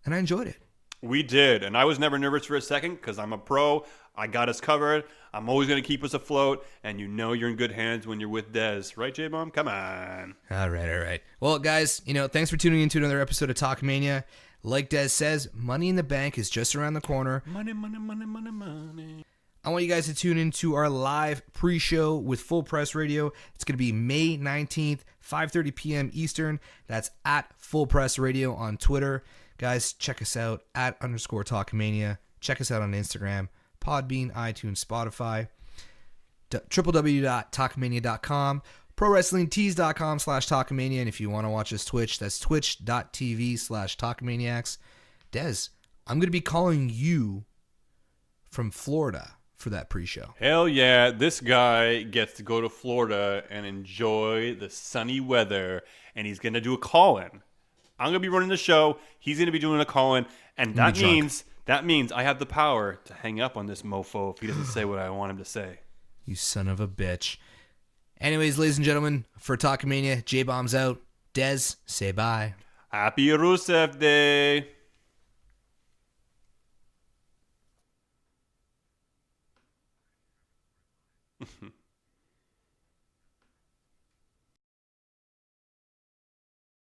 and I enjoyed it. We did, and I was never nervous for a second because I'm a pro. I got us covered. I'm always going to keep us afloat, and you know you're in good hands when you're with Dez. Right, J-Bomb? Come on. All right. Well, guys, thanks for tuning in to another episode of Talkamania. Like Dez says, Money in the Bank is just around the corner. Money, money, money, money, money. I want you guys to tune into our live pre-show with Full Press Radio. It's going to be May 19th, 5:30 p.m. Eastern. That's at Full Press Radio on Twitter. Guys, check us out at _Talkamania. Check us out on Instagram, Podbean, iTunes, Spotify, www.talkamania.com, prowrestlingtees.com/Talkamania. And if you want to watch us Twitch, that's twitch.tv/Talkamaniacs. Dez, I'm going to be calling you from Florida for that pre-show. Hell yeah, this guy gets to go to Florida and enjoy the sunny weather, and he's going to do a call-in. I'm going to be running the show, he's going to be doing a call-in, and that means I have the power to hang up on this mofo if he doesn't say what I want him to say. You son of a bitch. Anyways, ladies and gentlemen, for Talkamania, J-Bomb's out. Dez, say bye. Happy Rusev Day!